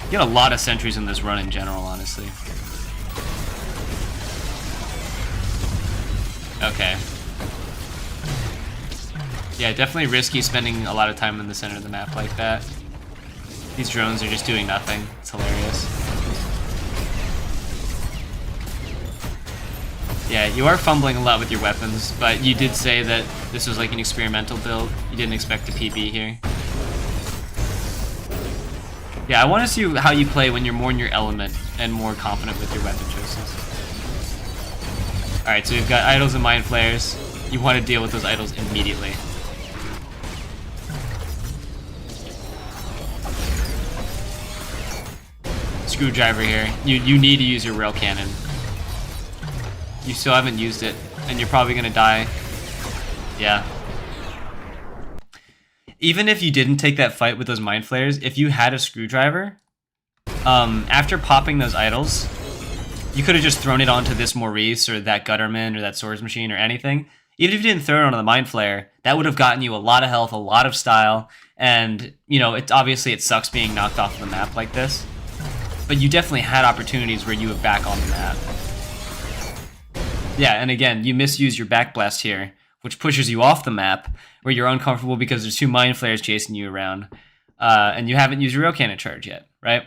You get a lot of sentries in this run in general, honestly. Okay. Yeah, definitely risky spending a lot of time in the center of the map like that. These drones are just doing nothing. It's hilarious. Yeah, you are fumbling a lot with your weapons, but you did say that this was like an experimental build. You didn't expect a PB here. Yeah, I want to see how you play when you're more in your element and more confident with your weapon choices. Alright, so we've got idols and mind flayers. You want to deal with those idols immediately. Screwdriver here. You need to use your rail cannon. You still haven't used it, and you're probably going to die. Yeah. Even if you didn't take that fight with those mind flayers, if you had a screwdriver, after popping those idols, you could have just thrown it onto this Maurice or that Gutterman or that Swords Machine or anything. Even if you didn't throw it onto the mind flayer, that would have gotten you a lot of health, a lot of style, and, you know, obviously it sucks being knocked off the map like this, but you definitely had opportunities where you were back on the map. Yeah, and again, you misuse your backblast here, which pushes you off the map, where you're uncomfortable because there's 2 mind flayers chasing you around, and you haven't used your rail cannon charge yet, right?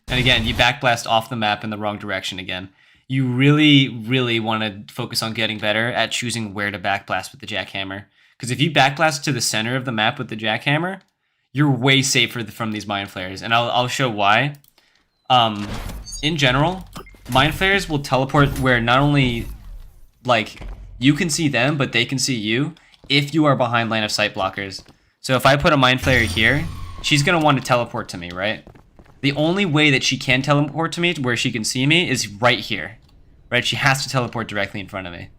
And And again, you backblast off the map in the wrong direction again. You really, really want to focus on getting better at choosing where to backblast with the jackhammer. Because if you backblast to the center of the map with the jackhammer, you're way safer from these mind flares. And I'll show why. In general, mind flares will teleport where not only like you can see them, but they can see you if you are behind line of sight blockers. So if I put a mind flare here, she's going to want to teleport to me, right? The only way that she can teleport to me where she can see me is right here, right? She has to teleport directly in front of me,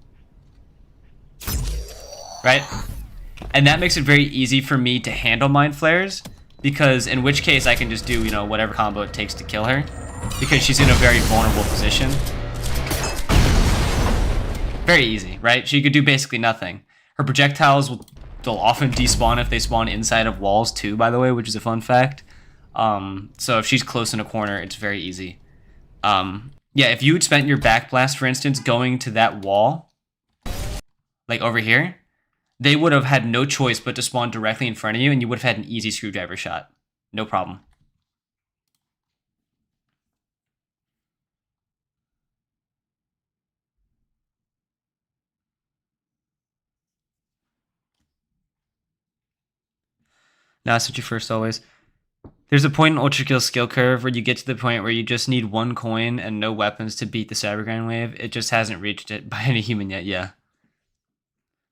right? And that makes it very easy for me to handle mind flares, because in which case I can just do, you know, whatever combo it takes to kill her, because she's in a very vulnerable position. Very easy, right? She could do basically nothing. Her projectiles they'll often despawn if they spawn inside of walls too, by the way, which is a fun fact. So if she's close in a corner, it's very easy. Yeah, if you had spent your backblast, for instance, going to that wall, like over here, they would have had no choice but to spawn directly in front of you, and you would have had an easy screwdriver shot. No problem. Now switch you first always. There's a point in ULTRAKILL skill curve where you get to the point where you just need one coin and no weapons to beat the Cybergrind wave. It just hasn't reached it by any human yet, yeah.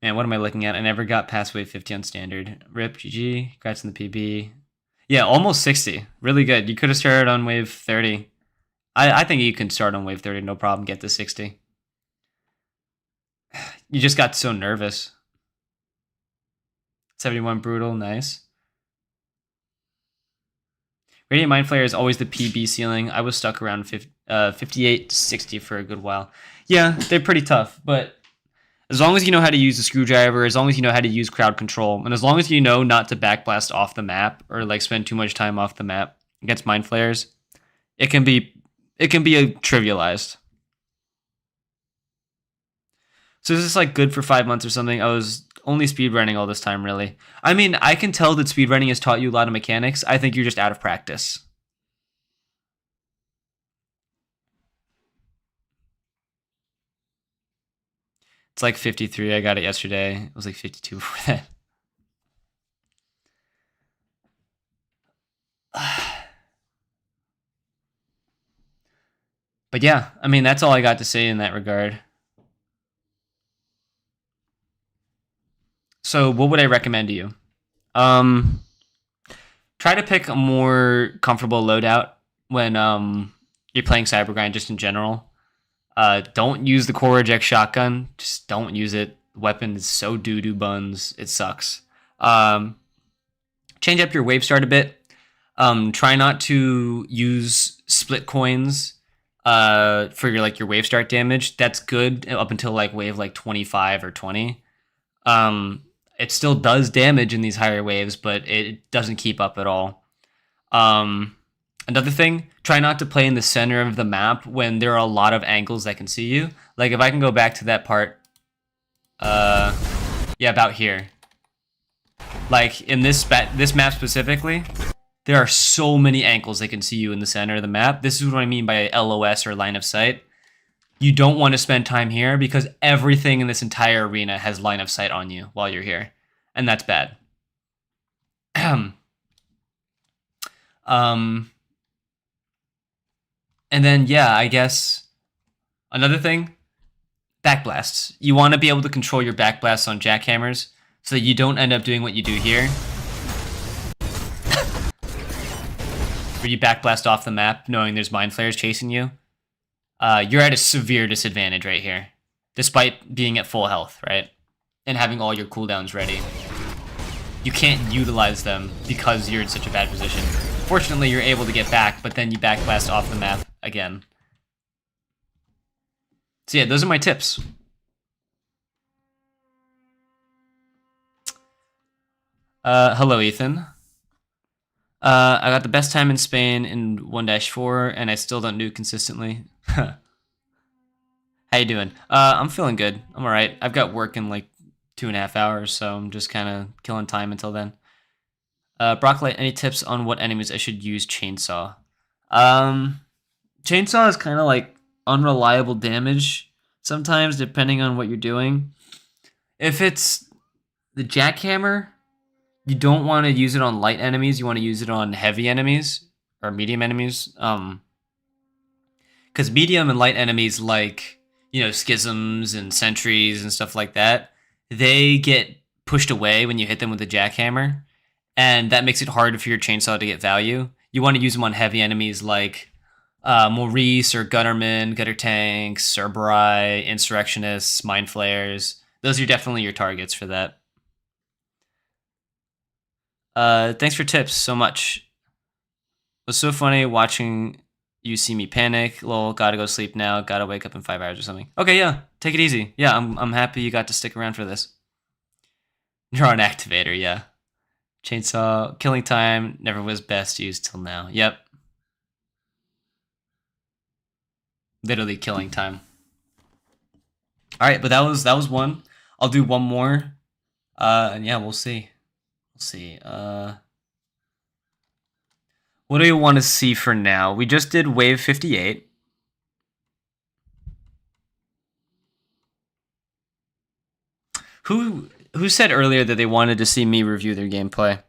Man, what am I looking at? I never got past wave 50 on standard. RIP, GG, congrats on the PB. Yeah, almost 60. Really good. You could have started on wave 30. I think you can start on wave 30, no problem, get to 60. You just got so nervous. 71 brutal, nice. Radiant Mind Flayer is always the PB ceiling. I was stuck around 58 to 60 for a good while. Yeah, they're pretty tough, but as long as you know how to use the screwdriver, as long as you know how to use crowd control, and as long as you know not to backblast off the map or like spend too much time off the map against Mind Flayers, it can be trivialized. So is this like good for 5 months or something? I was only speedrunning all this time, really. I mean, I can tell that speedrunning has taught you a lot of mechanics. I think you're just out of practice. It's like 53. I got it yesterday. It was like 52 before that. But yeah, I mean, that's all I got to say in that regard. So what would I recommend to you? Try to pick a more comfortable loadout when you're playing Cybergrind just in general. Don't use the core eject shotgun. Just don't use it. The weapon is so doo-doo buns. It sucks. Change up your wave start a bit. Try not to use split coins for your wave start damage. That's good up until like wave like 25 or 20. It still does damage in these higher waves, but it doesn't keep up at all. Another thing, try not to play in the center of the map when there are a lot of angles that can see you. Like if I can go back to that part, yeah, about here. Like in this map specifically, there are so many angles that can see you in the center of the map. This is what I mean by LOS or line of sight. You don't want to spend time here because everything in this entire arena has line of sight on you while you're here. And that's bad. And then, yeah, I guess another thing, backblasts. You want to be able to control your backblasts on jackhammers so that you don't end up doing what you do here. Where you backblast off the map knowing there's mind flayers chasing you. You're at a severe disadvantage right here, despite being at full health, right? And having all your cooldowns ready. You can't utilize them because you're in such a bad position. Fortunately, you're able to get back, but then you backblast off the map again. So yeah, those are my tips. Hello, Ethan. I got the best time in Spain in 1-4, and I still don't nuke consistently. How you doing? I'm feeling good. I'm alright. I've got work in like 2.5 hours, so I'm just kind of killing time until then. Broccoli, any tips on what enemies I should use chainsaw? Chainsaw is kind of like unreliable damage sometimes, depending on what you're doing. If it's the jackhammer, you don't want to use it on light enemies. You want to use it on heavy enemies or medium enemies. Because medium and light enemies like schisms and sentries and stuff like that, they get pushed away when you hit them with the jackhammer, and that makes it harder for your chainsaw to get value. You want to use them on heavy enemies like Maurice or Gutterman, Gutter Tanks, Cerberus, Insurrectionists, Mind Flayers. Those are definitely your targets for that. Thanks for tips so much. It was so funny watching you see me panic. Lol, gotta go sleep now. Gotta wake up in 5 hours or something. Okay, yeah, take it easy. Yeah, I'm happy you got to stick around for this. You're on activator, yeah. Chainsaw killing time never was best used till now. Yep. Literally killing time. All right, but that was one. I'll do one more. And yeah, we'll see. We'll see. What do you want to see for now? We just did wave 58. Who said earlier that they wanted to see me review their gameplay?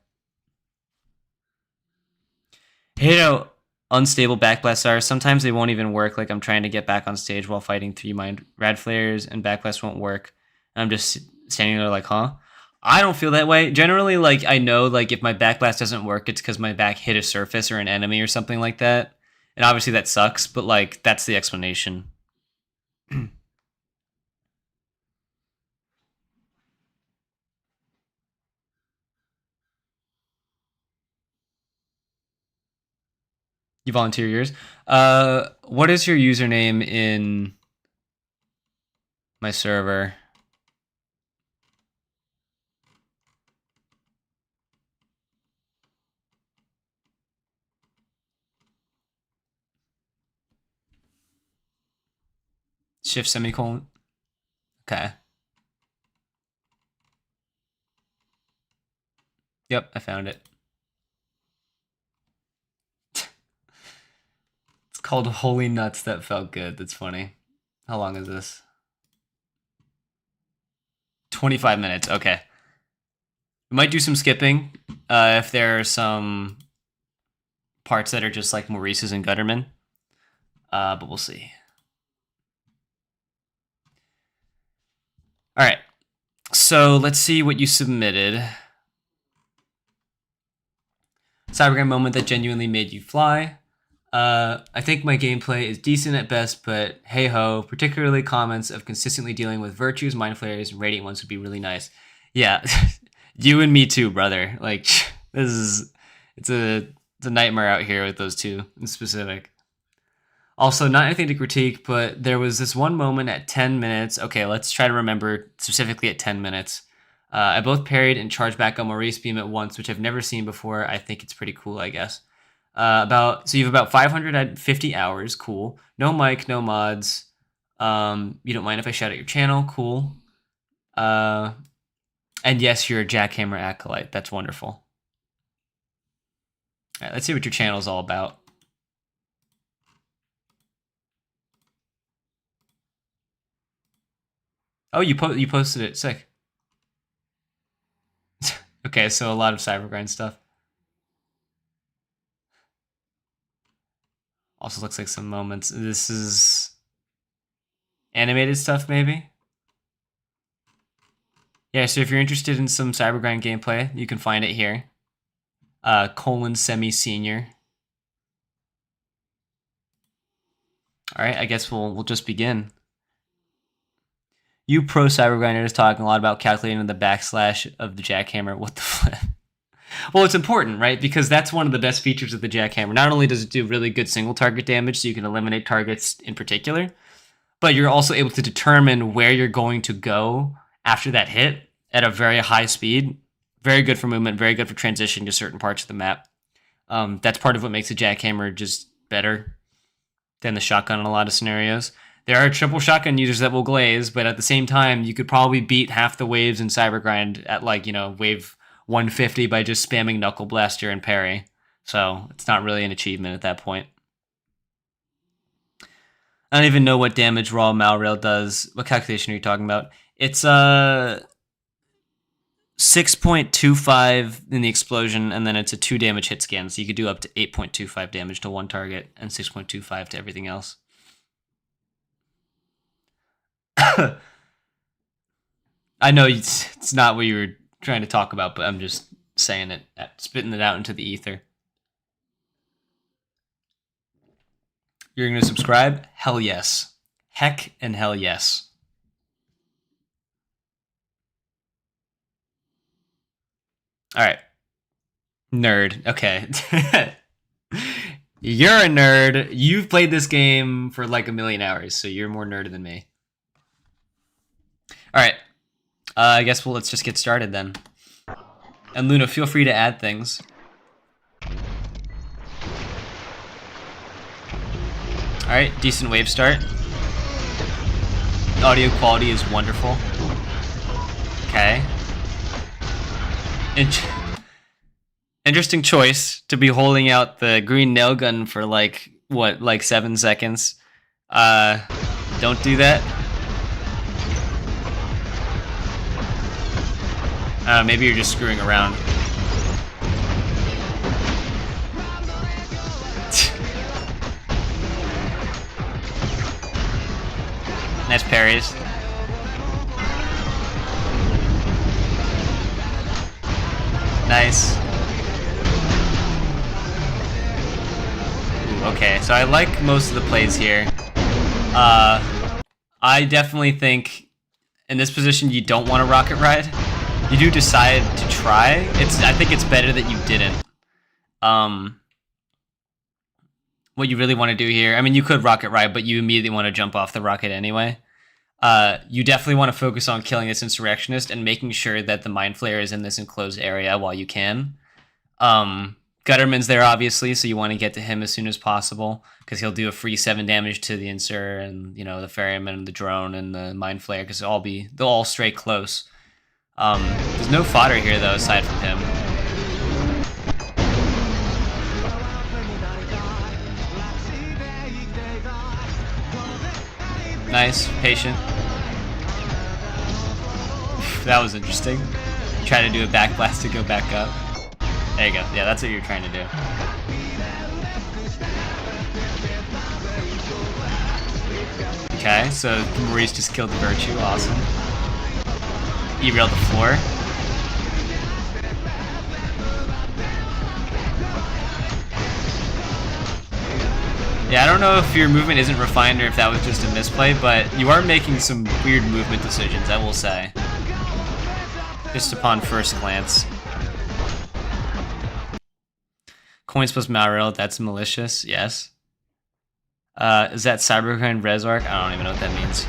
Unstable backblasts are. Sometimes they won't even work. Like I'm trying to get back on stage while fighting 3 mind rad flares and backblast won't work. And I'm just standing there like, huh? I don't feel that way. Generally, like I know like if my backblast doesn't work, it's because my back hit a surface or an enemy or something like that. And obviously that sucks, but like that's the explanation. You volunteer yours. What is your username in my server? Shift semicolon. Okay. Yep, I found it. It's called Holy Nuts That Felt Good. That's funny. How long is this? 25 minutes. Okay. We might do some skipping if there are some parts that are just like Maurice's and Gutterman. But we'll see. All right. So let's see what you submitted. Cybergrind moment that genuinely made you fly. I think my gameplay is decent at best, but hey ho, particularly comments of consistently dealing with virtues, mind flayers, and radiant ones would be really nice. Yeah, you and me too, brother. Like it's a nightmare out here with those two in specific. Also, not anything to critique, but there was this one moment at 10 minutes. Okay, let's try to remember specifically at 10 minutes. I both parried and charged back on Maurice Beam at once, which I've never seen before. I think it's pretty cool, I guess. So you have about 550 hours. Cool. No mic, no mods. You don't mind if I shout out your channel? Cool. And yes, you're a jackhammer acolyte. That's wonderful. All right, let's see what your channel is all about. Oh, you posted it. Sick. Okay, so a lot of Cybergrind stuff. Also looks like some moments. This is animated stuff, maybe? Yeah, so if you're interested in some Cybergrind gameplay, you can find it here. Semi-senior. All right, I guess we'll just begin. You pro Cybergrinder is talking a lot about calculating the backslash of the jackhammer. What the flip? Well, it's important, right? Because that's one of the best features of the jackhammer. Not only does it do really good single target damage, so you can eliminate targets in particular, but you're also able to determine where you're going to go after that hit at a very high speed. Very good for movement, very good for transition to certain parts of the map. That's part of what makes the jackhammer just better than the shotgun in a lot of scenarios. There are triple shotgun users that will glaze, but at the same time, you could probably beat half the waves in Cybergrind at wave 150 by just spamming Knuckle Blaster and parry. So it's not really an achievement at that point. I don't even know what damage raw Malrail does. What calculation are you talking about? It's 6.25 in the explosion, and then it's a 2 damage hit scan, so you could do up to 8.25 damage to one target and 6.25 to everything else. I know it's not what you were trying to talk about, but I'm just saying it, spitting it out into the ether. You're going to subscribe? Hell yes. Heck and hell yes. All right. Nerd. Okay. You're a nerd. You've played this game for like 1,000,000 hours, so you're more nerd than me. All right. I guess let's just get started then. And Luna, feel free to add things. All right, decent wave start. Audio quality is wonderful. Okay. Interesting choice to be holding out the green nail gun for like, what, like 7 seconds. Don't do that. Maybe you're just screwing around. Nice parries. Nice. Ooh, okay, so I like most of the plays here. I definitely think in this position you don't want to rocket ride. You do decide to try. I think it's better that you didn't. What you really want to do here, I mean, you could rocket ride, but you immediately want to jump off the rocket anyway. You definitely want to focus on killing this insurrectionist and making sure that the Mind Flayer is in this enclosed area while you can. Gutterman's there, obviously, so you want to get to him as soon as possible, because he'll do a free 7 damage to the Insur and, you know, the Ferryman and the Drone and the Mind Flayer, because they'll all stray close. There's no fodder here, though, aside from him. Nice, patient. That was interesting. Try to do a back blast to go back up. There you go. Yeah, that's what you're trying to do. Okay, so Maurice just killed the Virtue. Awesome. E-railed the floor. Yeah, I don't know if your movement isn't refined or if that was just a misplay, but you are making some weird movement decisions, I will say. Just upon first glance. Coins plus Malrail, that's malicious, yes. Is that Cybergrind Recordings? I don't even know what that means.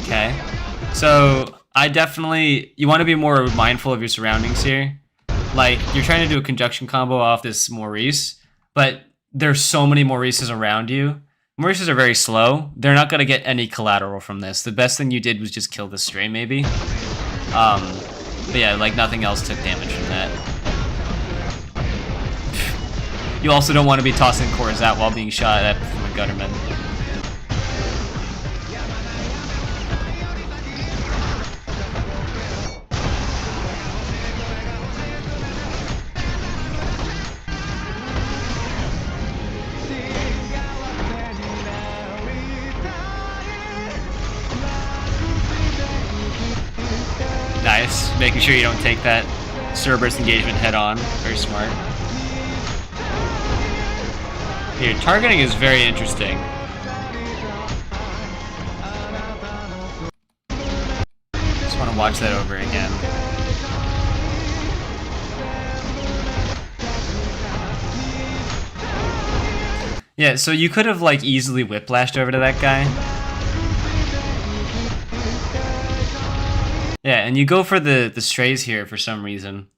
Okay. So, you want to be more mindful of your surroundings here. Like, you're trying to do a conjunction combo off this Maurice, but there's so many Maurices around you. Maurices are very slow. They're not going to get any collateral from this. The best thing you did was just kill the stray, maybe. But yeah, like, nothing else took damage from that. You also don't want to be tossing cores out while being shot at from a Gutterman. Nice, making sure you don't take that Cerberus engagement head on. Very smart. Here, targeting is very interesting. Just want to watch that over again. Yeah, so you could have like easily whiplashed over to that guy. Yeah, and you go for the strays here for some reason.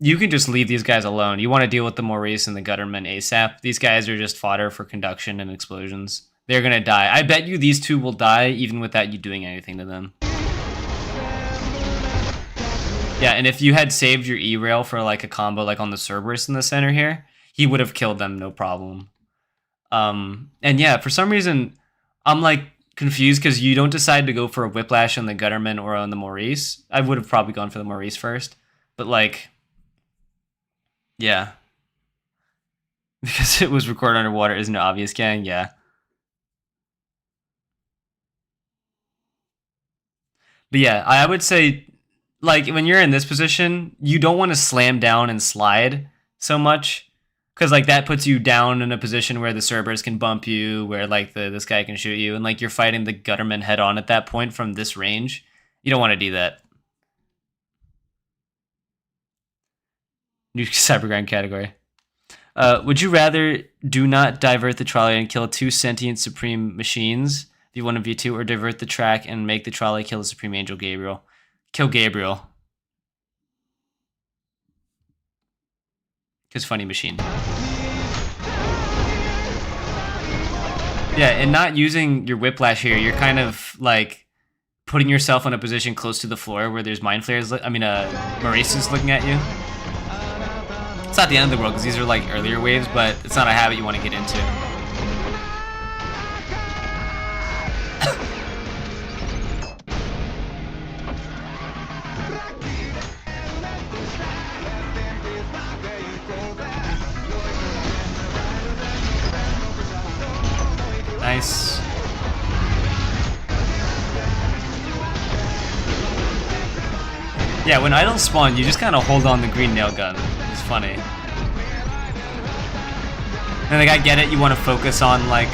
You can just leave these guys alone. You want to deal with the Maurice and the Gutterman ASAP. These guys are just fodder for conduction and explosions. They're gonna die. I bet you these two will die even without you doing anything to them. Yeah, and if you had saved your E-rail for like a combo like on the Cerberus in the center here, he would have killed them no problem. And yeah, for some reason, I'm like confused because you don't decide to go for a Whiplash on the Gutterman or on the Maurice. I would have probably gone for the Maurice first, but like, yeah. Because it was recorded underwater isn't it obvious, gang? Yeah. But yeah, I would say, like, when you're in this position, you don't want to slam down and slide so much. Because, like, that puts you down in a position where the Cerberus can bump you, where, like, this guy can shoot you. And, like, you're fighting the Gutterman head on at that point from this range. You don't want to do that. New Cybergrind category. Would you rather do not divert the trolley and kill 2 sentient supreme machines, V1 and V2, or divert the track and make the trolley kill the supreme angel Gabriel? Kill Gabriel. Because funny machine. Yeah, and not using your Whiplash here, you're kind of like putting yourself in a position close to the floor where there's Mind Flayers. Maurice is looking at you. It's not the end of the world because these are like earlier waves, but it's not a habit you want to get into. Nice. Yeah, when idols spawn, you just kind of hold on the green nail gun. It's funny. And like, I get it, you want to focus on like,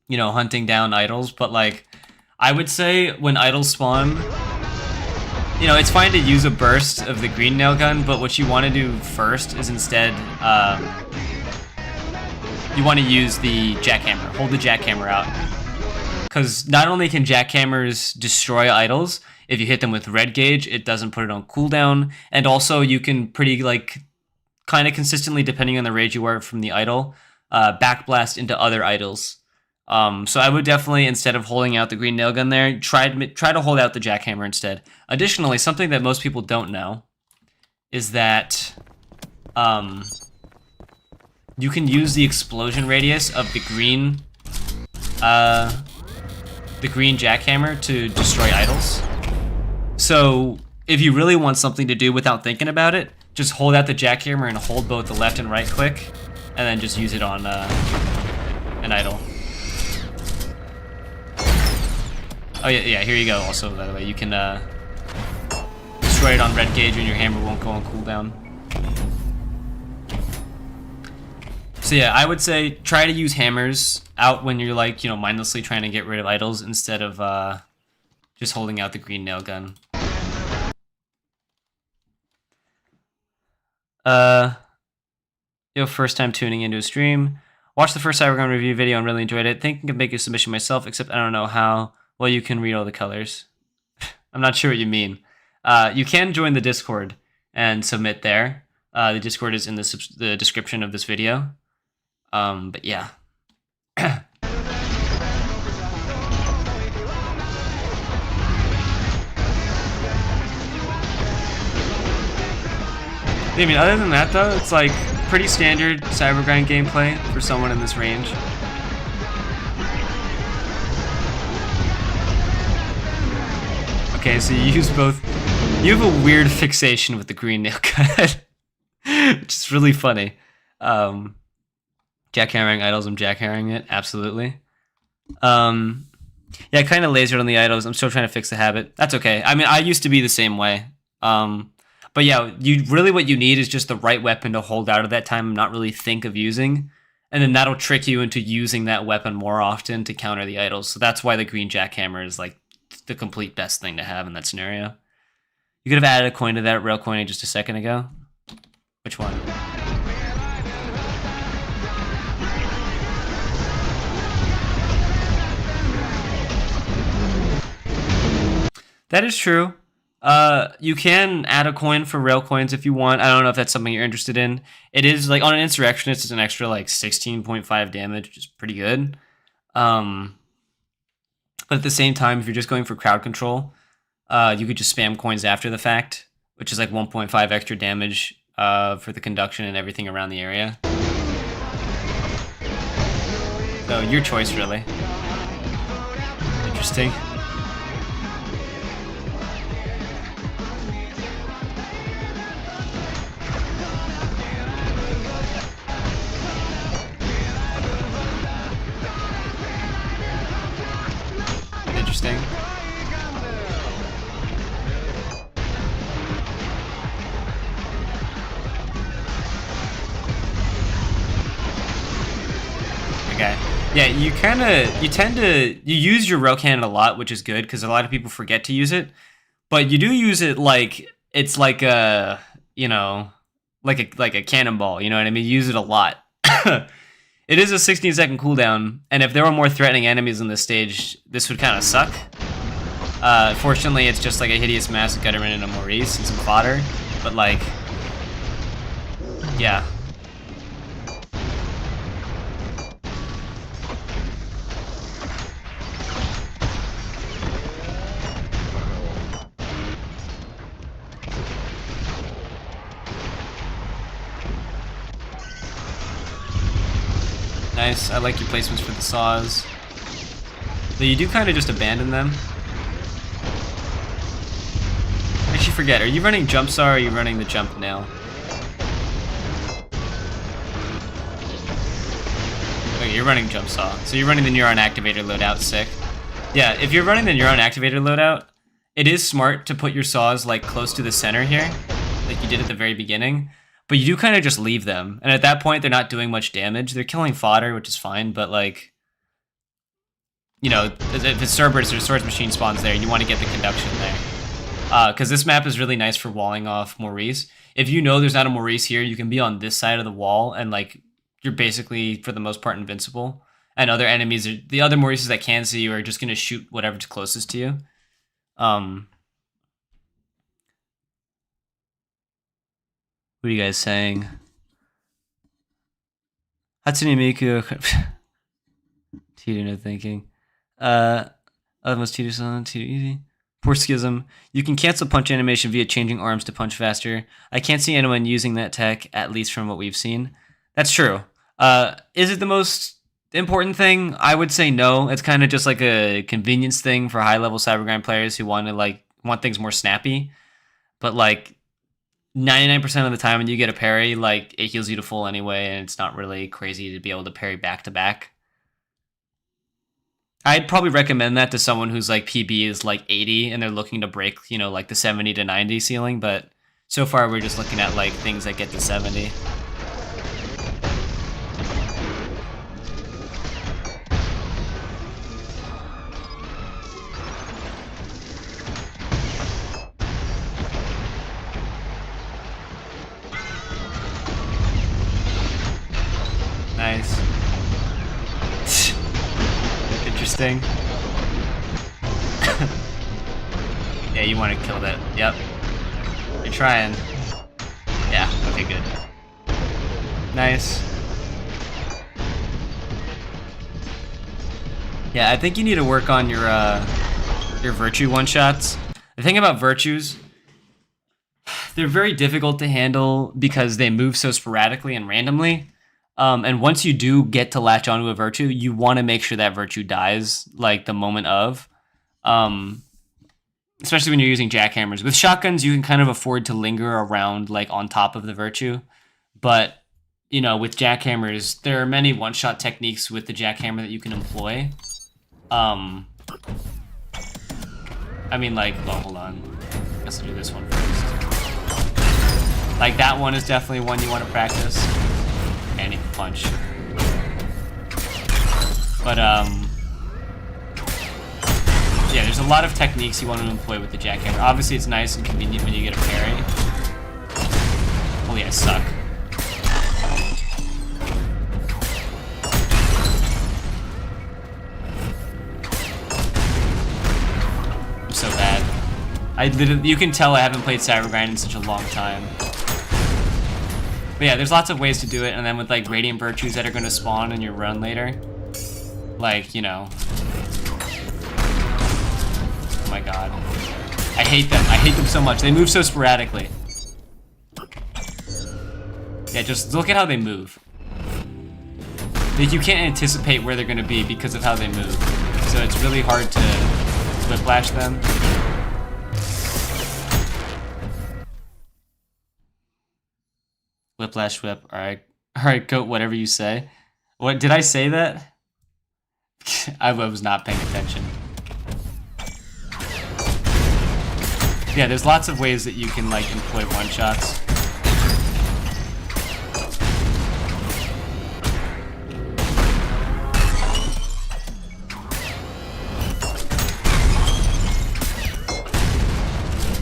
you know, hunting down idols, but like, I would say when idols spawn, you know, it's fine to use a burst of the green nail gun, but what you want to do first is instead, you want to use the jackhammer. Hold the jackhammer out. Because not only can jackhammers destroy idols, if you hit them with red gauge, it doesn't put it on cooldown. And also you can pretty like kind of consistently, depending on the rage you are from the idol, backblast into other idols. So I would definitely, instead of holding out the green nail gun there, try to hold out the jackhammer instead. Additionally, something that most people don't know is that you can use the explosion radius of the green jackhammer to destroy idols. So if you really want something to do without thinking about it, just hold out the jackhammer and hold both the left and right click, and then just use it on an idol. Oh yeah, here you go. Also, by the way, you can destroy it on red gauge and your hammer won't go on cooldown. So yeah, I would say try to use hammers out when you're like, you know, mindlessly trying to get rid of idols instead of just holding out the green nail gun. First time tuning into a stream. Watched the first Cybergrind review video and really enjoyed it. Thinking of making a submission myself, except I don't know how well you can read all the colors. I'm not sure what you mean. You can join the Discord and submit there. The Discord is in the description of this video. But yeah. I mean, other than that though, it's like pretty standard Cybergrind gameplay for someone in this range. Okay, so you use both. You have a weird fixation with the green nail cut, which is really funny. Jackhammering idols, I'm jackhammering it, absolutely. Yeah, kind of lasered on the idols. I'm still trying to fix the habit. That's okay. I mean, I used to be the same way. But yeah, what you need is just the right weapon to hold out at that time and not really think of using. And then that'll trick you into using that weapon more often to counter the idols. So that's why the green jackhammer is like the complete best thing to have in that scenario. You could have added a coin to that rail coin just a second ago. Which one? That is true. You can add a coin for rail coins if you want. I don't know if that's something you're interested in. It is like on an insurrectionist, it's an extra like 16.5 damage, which is pretty good. But at the same time, if you're just going for crowd control, you could just spam coins after the fact, which is like 1.5 extra damage for the conduction and everything around the area. So your choice, really. Interesting. Interesting. Okay. Yeah, you use your rogue cannon a lot, which is good because a lot of people forget to use it. But you do use it like it's like a, you know, like a cannonball, you know what I mean? You use it a lot. It is a 16-second cooldown, and if there were more threatening enemies on this stage, this would kind of suck. Fortunately, it's just like a hideous mass of Gutterman and a Maurice and some fodder, but like, yeah. Nice, I like your placements for the saws. Though you do kind of just abandon them. I actually forget, are you running jump saw or are you running the jump nail? Okay, you're running jump saw. So you're running the neuron activator loadout, sick. Yeah, if you're running the neuron activator loadout, it is smart to put your saws like close to the center here, like you did at the very beginning. But you do kind of just leave them. And at that point, they're not doing much damage. They're killing fodder, which is fine, but like, you know, if it's Cerberus or Swords Machine spawns there, you want to get the conduction there. Because this map is really nice for walling off Maurice. If you know there's not a Maurice here, you can be on this side of the wall, and like, you're basically, for the most part, invincible. And other enemies, the other Maurices that can see you are just going to shoot whatever's closest to you. What are you guys saying? Hatsune Miku. Tito no thinking. Utmost Tito son, Tito easy. Poor Schism. You can cancel punch animation via changing arms to punch faster. I can't see anyone using that tech, at least from what we've seen. That's true. Is it the most important thing? I would say no. It's kind of just like a convenience thing for high-level Cybergrind players who want things more snappy. But like, 99% of the time when you get a parry, like, it heals you to full anyway, and it's not really crazy to be able to parry back to back. I'd probably recommend that to someone whose like PB is like 80 and they're looking to break, you know, like the 70 to 90 ceiling, but so far we're just looking at like things that get to 70. Nice. Interesting. Yeah, you want to kill that. Yep. You're trying. Yeah, okay, good. Nice. Yeah, I think you need to work on your virtue one-shots. The thing about virtues, they're very difficult to handle because they move so sporadically and randomly. And once you do get to latch onto a virtue, you want to make sure that virtue dies, like, the moment of. Especially when you're using jackhammers. With shotguns, you can kind of afford to linger around, like, on top of the virtue. But, you know, with jackhammers, there are many one-shot techniques with the jackhammer that you can employ. I mean, like, well, hold on. I guess I'll do this one first. Like, that one is definitely one you want to practice. And he can punch. But, yeah, there's a lot of techniques you want to employ with the jackhammer. Obviously, it's nice and convenient when you get a parry. Holy, I suck. I'm so bad. You can tell I haven't played Cybergrind in such a long time. But yeah, there's lots of ways to do it, and then with like Radiant Virtues that are going to spawn in your run later. Like, you know. Oh my god. I hate them. I hate them so much. They move so sporadically. Yeah, just look at how they move. Like, you can't anticipate where they're going to be because of how they move. So it's really hard to whiplash them. Whiplash whip. Alright, goat, whatever you say. What, did I say that? I was not paying attention. Yeah, there's lots of ways that you can, like, employ one-shots.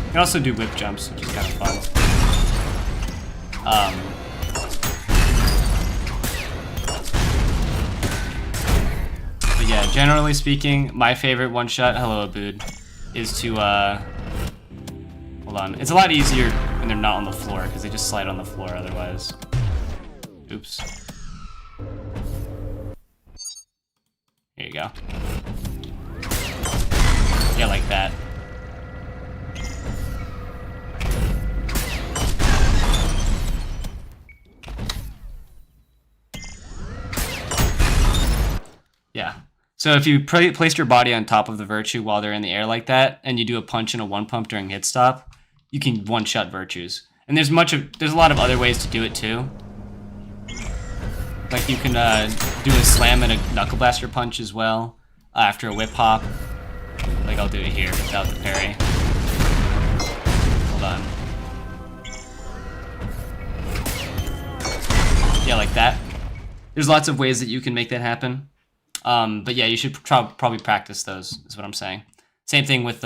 You can also do whip jumps, which is kind of fun. But yeah, generally speaking, my favorite one-shot, hello Abood, is to, hold on. It's a lot easier when they're not on the floor, because they just slide on the floor otherwise. Oops. Here you go. Yeah, like that. Yeah. So if you place your body on top of the Virtue while they're in the air like that, and you do a punch and a one pump during hit stop, you can one-shot Virtues. And there's a lot of other ways to do it too. Like you can do a slam and a knuckle blaster punch as well after a whip hop. Like I'll do it here without the parry. Hold on. Yeah, like that. There's lots of ways that you can make that happen. But yeah, you should probably practice those, is what I'm saying. Same thing with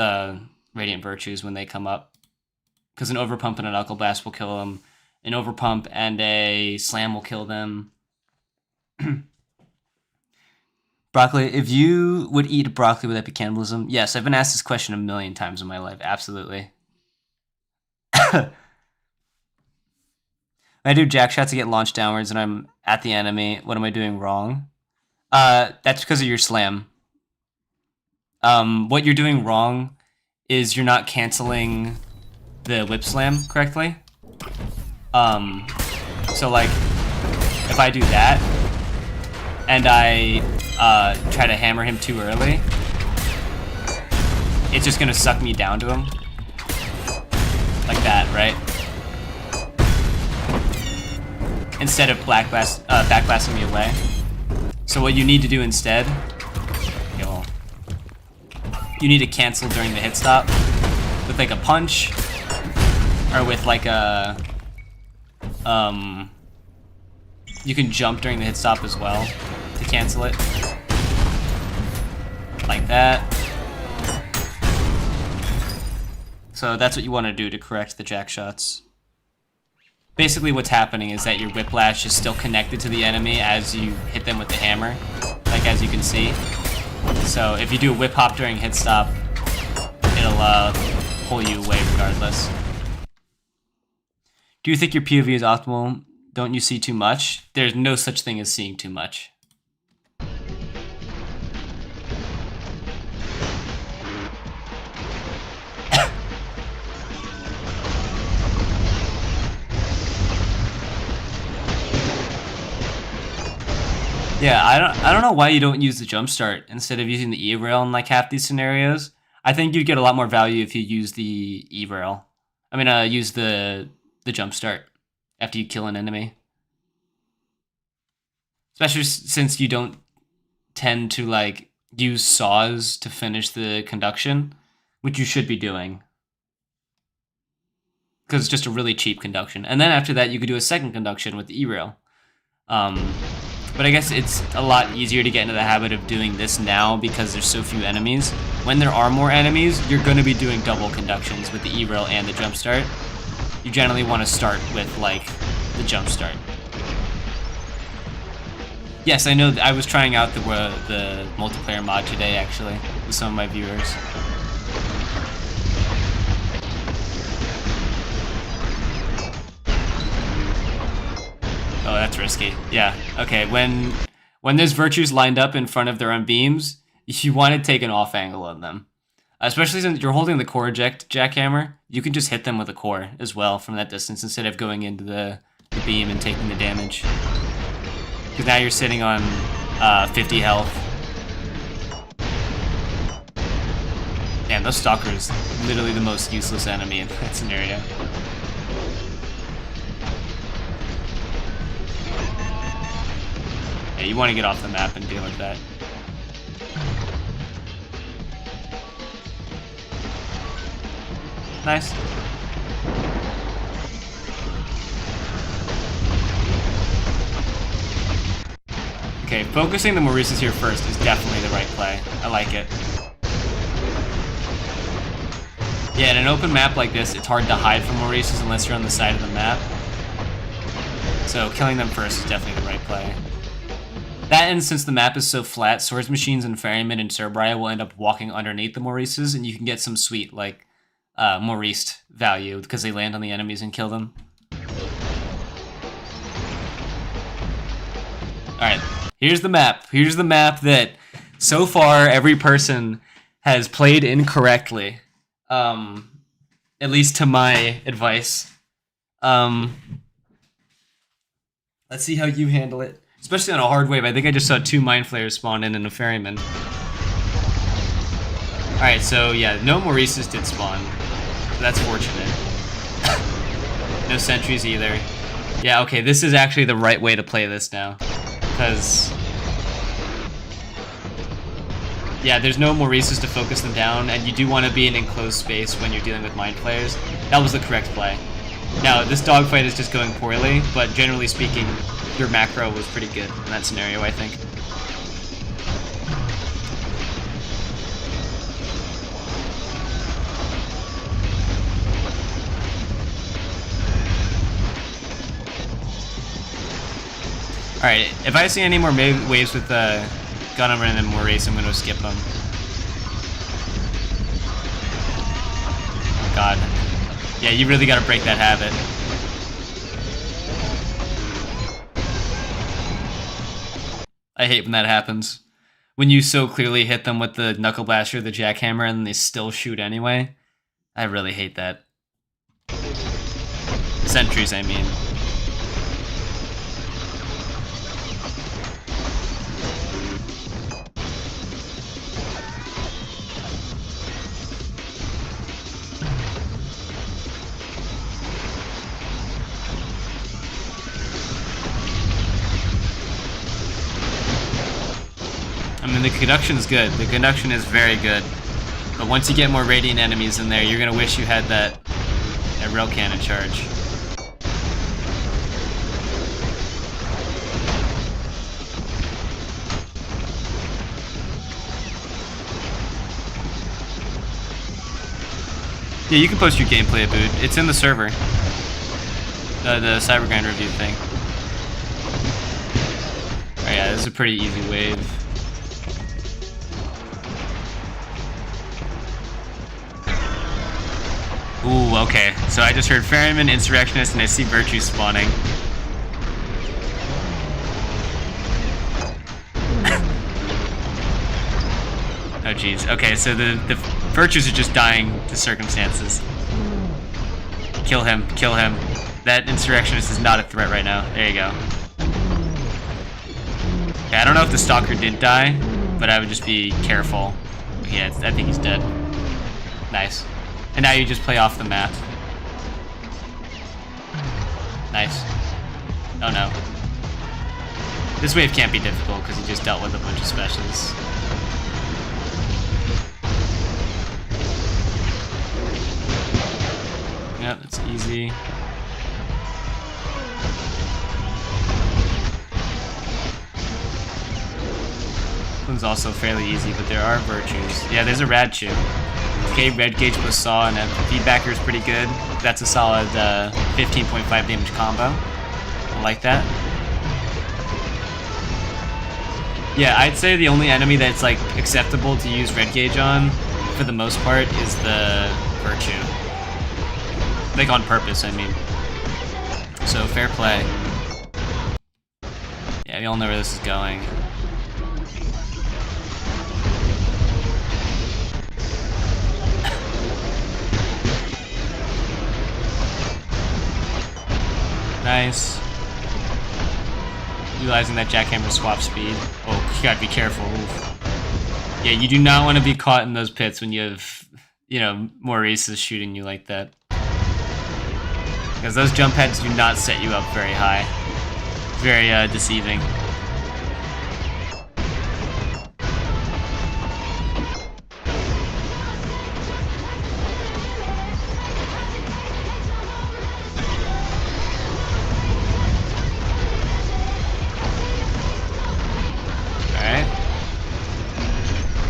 Radiant Virtues when they come up. Because an overpump and a knuckle blast will kill them. An overpump and a slam will kill them. Broccoli, if you would eat broccoli, would that be cannibalism? Yes, I've been asked this question a million times in my life. Absolutely. When I do jack shots, I get launched downwards and I'm at the enemy. What am I doing wrong? That's because of your slam. What you're doing wrong is you're not canceling the whip slam correctly. So like, if I do that, and I try to hammer him too early, it's just gonna suck me down to him. Like that, right? Instead of backblasting me away. So what you need to do instead, you need to cancel during the hit stop with like a punch, or with like a, you can jump during the hit stop as well to cancel it. Like that. So that's what you want to do to correct the jack shots. Basically what's happening is that your whiplash is still connected to the enemy as you hit them with the hammer, like as you can see. So if you do a whip hop during hit stop, it'll pull you away regardless. Do you think your POV is optimal? Don't you see too much? There's no such thing as seeing too much. Yeah, I don't know why you don't use the jump start instead of using the E-rail in like half these scenarios. I think you'd get a lot more value if you use the E-rail. I mean, use the jump start after you kill an enemy. Especially since you don't tend to like use saws to finish the conduction, which you should be doing. Because it's just a really cheap conduction. And then after that, you could do a second conduction with the E-rail. But I guess it's a lot easier to get into the habit of doing this now because there's so few enemies. When there are more enemies, you're going to be doing double conductions with the E-rail and the jump start. You generally want to start with, like, the jump start. Yes, I know I was trying out the multiplayer mod today, actually, with some of my viewers. Oh, that's risky. Yeah. Okay. When there's Virtues lined up in front of their own beams, you want to take an off angle on them. Especially since you're holding the core eject jackhammer, you can just hit them with a core as well from that distance instead of going into the beam and taking the damage. Because now you're sitting on 50 health. Damn, those stalkers literally the most useless enemy in that scenario. Yeah, you want to get off the map and deal with that. Nice. Okay, focusing the Maurices here first is definitely the right play. I like it. Yeah, in an open map like this, it's hard to hide from Maurices unless you're on the side of the map. So killing them first is definitely the right play. That, and since the map is so flat, Swords Machines and Ferryman and Cerbria will end up walking underneath the Maurices, and you can get some sweet, like, Maurice value because they land on the enemies and kill them. Alright, here's the map. Here's the map that so far every person has played incorrectly. At least to my advice. Let's see how you handle it. Especially on a hard wave. I think I just saw 2 Mind Flayers spawn in and a Ferryman. Alright, so yeah, no Maurices did spawn. That's fortunate. No sentries either. Yeah, okay, this is actually the right way to play this now. Because... yeah, there's no Maurices to focus them down, and you do want to be in enclosed space when you're dealing with Mind Flayers. That was the correct play. Now, this dogfight is just going poorly, but generally speaking, your macro was pretty good in that scenario, I think. Alright, if I see any more waves with Gunhammer and then Maurice, I'm going to skip them. Oh god. Yeah, you really got to break that habit. I hate when that happens. When you so clearly hit them with the Knuckle Blaster or the Jackhammer and they still shoot anyway. I really hate that. Sentries, I mean. I mean, the conduction is good. The conduction is very good. But once you get more radiant enemies in there, you're gonna wish you had that rail cannon charge. Yeah, you can post your gameplay, Abood. It's in the server. The Cybergrind review thing. Oh yeah, this is a pretty easy wave. Ooh, okay. So I just heard Ferryman, Insurrectionist, and I see Virtue spawning. Oh jeez. Okay, so the Virtues are just dying to circumstances. Kill him, kill him. That Insurrectionist is not a threat right now. There you go. Okay, I don't know if the Stalker did die, but I would just be careful. Yeah, I think he's dead. Nice. And now you just play off the map. Nice. Oh no. This wave can't be difficult because he just dealt with a bunch of specials. Yep, it's easy. This one's also fairly easy, but there are virtues. Yeah, there's a Radchew. Okay, Red Gauge plus Saw and a Feedbacker is pretty good. That's a solid 15.5 damage combo. I like that. Yeah, I'd say the only enemy that's like acceptable to use Red Gauge on, for the most part, is the Virtue. Like on purpose, I mean. So fair play. Yeah, we all know where this is going. Nice. Utilizing that jackhammer swap speed. Oh, you gotta be careful. Oof. Yeah, you do not want to be caught in those pits when you have, you know, Maurice is shooting you like that. Because those jump heads do not set you up very high. Very deceiving.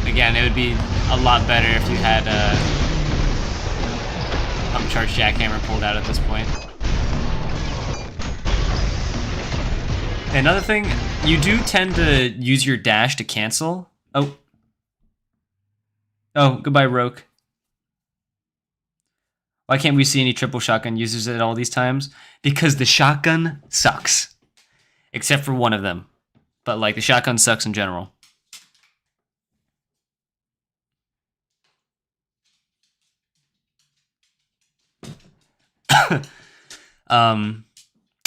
Again, it would be a lot better if you had a pump charge jackhammer pulled out at this point. Another thing, you do tend to use your dash to cancel. Oh. Oh, goodbye, Roke. Why can't we see any triple shotgun users at all these times? Because the shotgun sucks. Except for one of them. But, like, the shotgun sucks in general.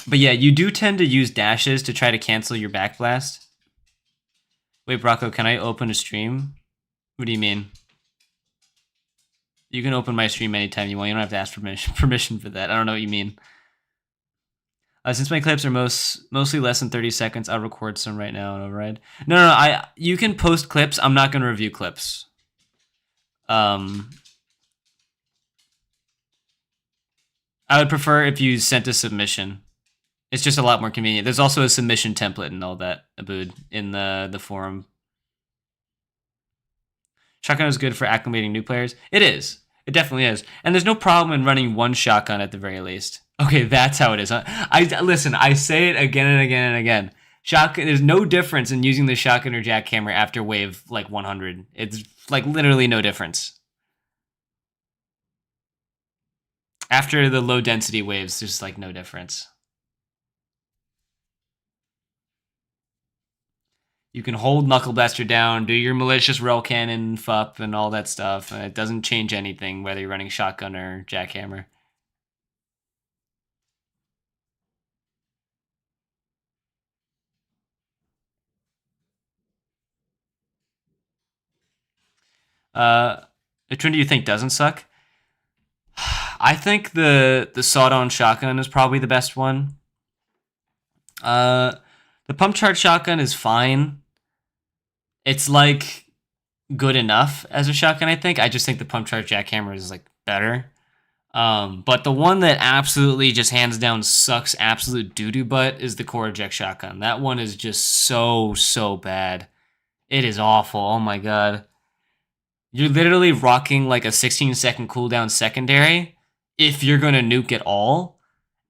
But yeah, you do tend to use dashes to try to cancel your backblast. Wait, Brocco, can I open a stream? What do you mean? You can open my stream anytime you want. You don't have to ask permission for that. I don't know what you mean. Since my clips are mostly less than 30 seconds, I'll record some right now and override. No. You can post clips. I'm not going to review clips. I would prefer if you sent a submission. It's just a lot more convenient. There's also a submission template and all that, Abood, in the forum. Shotgun is good for acclimating new players. It is. It definitely is. And there's no problem in running one shotgun at the very least. Okay, that's how it is. Listen, I say it again and again and again. Shotgun. There's no difference in using the shotgun or jackhammer after wave like 100. It's like literally no difference. After the low density waves, there's like no difference. You can hold Knuckle Blaster down, do your malicious rail cannon, FUP, and all that stuff, and it doesn't change anything whether you're running shotgun or jackhammer. Which one do you think doesn't suck? I think the sawed-on shotgun is probably the best one. The pump charge shotgun is fine. It's like good enough as a shotgun, I think. I just think the pump charge jackhammer is like better. But the one that absolutely just hands down sucks absolute doo-doo butt is the core eject shotgun. That one is just so bad. It is awful. Oh my god. You're literally rocking like a 16-second cooldown secondary if you're going to nuke at all.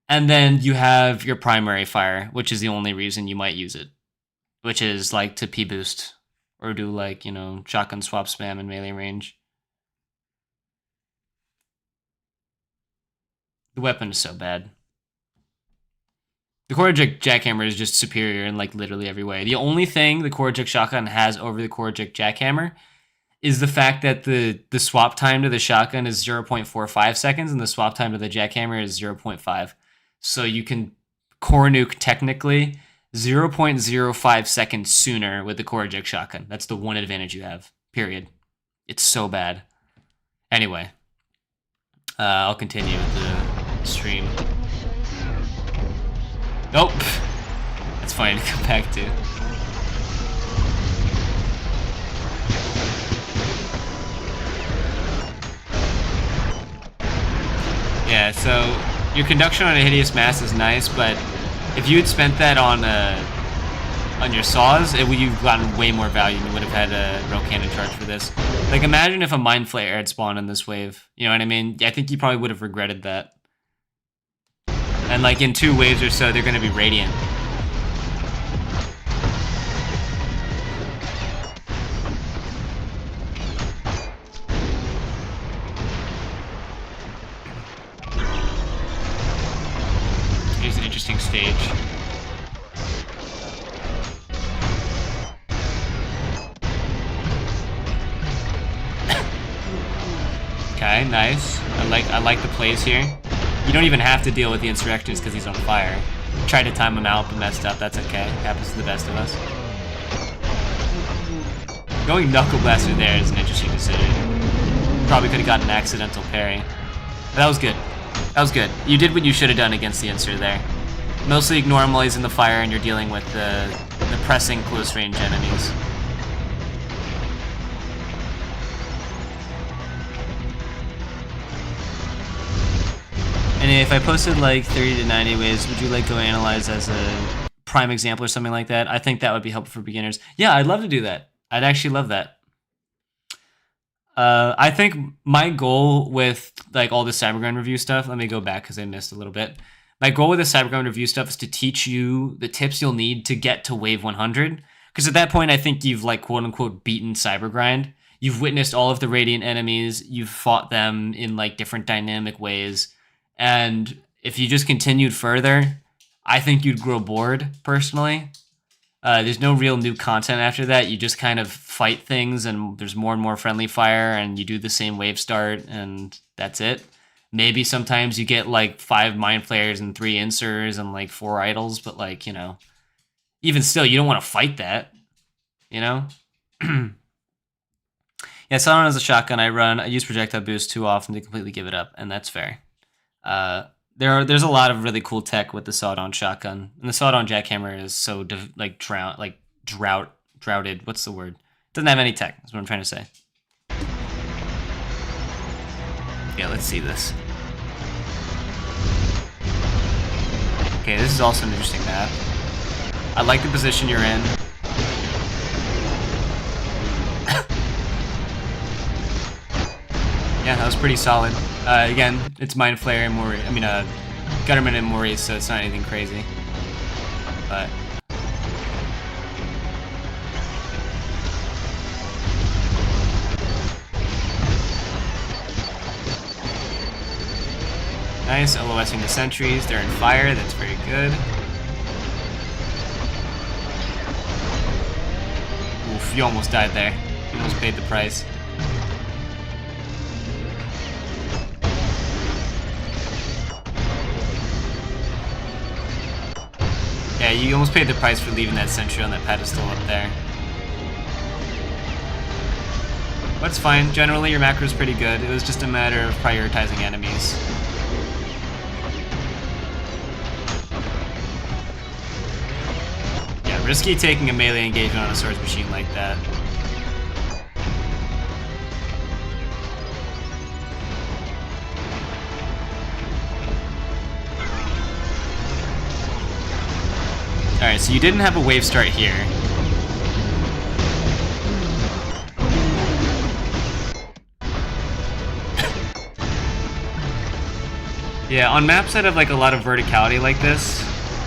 And then you have your primary fire, which is the only reason you might use it. Which is like to P-boost. Or do like, you know, shotgun swap spam in melee range. The weapon is so bad. The core eject jackhammer is just superior in like literally every way. The only thing the core eject shotgun has over the core eject jackhammer is the fact that the swap time to the shotgun is 0.45 seconds and the swap time to the jackhammer is 0.5. So you can core nuke technically 0.05 seconds sooner with the core eject shotgun. That's the one advantage you have, period. It's so bad. Anyway, I'll continue with the stream. Nope. That's funny to come back to. Yeah, so your conduction on a hideous mass is nice, but if you had spent that on your saws, you've gotten way more value than you would have had a rail cannon charge for this. Like, imagine if a Mind Flayer had spawned in this wave. You know what I mean? I think you probably would have regretted that. And like in 2 waves or so, they're going to be radiant. Here's an interesting stage. Okay, nice. I like the plays here. You don't even have to deal with the insurrectionist because he's on fire. Tried to time him out, but messed up. That's okay. Happens to the best of us. Going Knuckle Blaster there is an interesting decision. Probably could have gotten an accidental parry. But that was good. That was good. You did what you should have done against the insert there. Mostly ignore him while he's in the fire and you're dealing with the pressing close range enemies. And if I posted like 30 to 90 ways, would you like go analyze as a prime example or something like that? I think that would be helpful for beginners. Yeah, I'd love to do that. I'd actually love that. I think my goal with like all the Cybergrind review stuff, let me go back because I missed a little bit. My goal with the Cybergrind review stuff is to teach you the tips you'll need to get to wave 100. Because at that point, I think you've like quote unquote beaten Cybergrind. You've witnessed all of the Radiant enemies. You've fought them in like different dynamic ways. And if you just continued further, I think you'd grow bored, personally. There's no real new content after that. You just kind of fight things, and there's more and more friendly fire, and you do the same wave start, and that's it. Maybe sometimes you get, like, 5 Mind Flayers and 3 Insers and, like, 4 Idols, but, like, you know, even still, you don't want to fight that, you know? Yeah, Sauron has a shotgun I run. I use projectile boost too often to completely give it up, and that's fair. There's a lot of really cool tech with the sawed-on shotgun, and the sawed-on jackhammer is so droughted. What's the word? Doesn't have any tech. That's what I'm trying to say. Yeah, let's see this. Okay, this is also an interesting map. I like the position you're in. Yeah, that was pretty solid. Again, it's Mind Flayer and Maurice. I mean, Gutterman and Maurice, so it's not anything crazy. But nice, LOSing the sentries. They're in fire. That's very good. Oof, you almost died there. You almost paid the price. Yeah, you almost paid the price for leaving that sentry on that pedestal up there. But it's fine. Generally, your macro's pretty good. It was just a matter of prioritizing enemies. Yeah, risky taking a melee engagement on a swords machine like that. Alright, so you didn't have a wave start here. Yeah, on maps that have like a lot of verticality like this,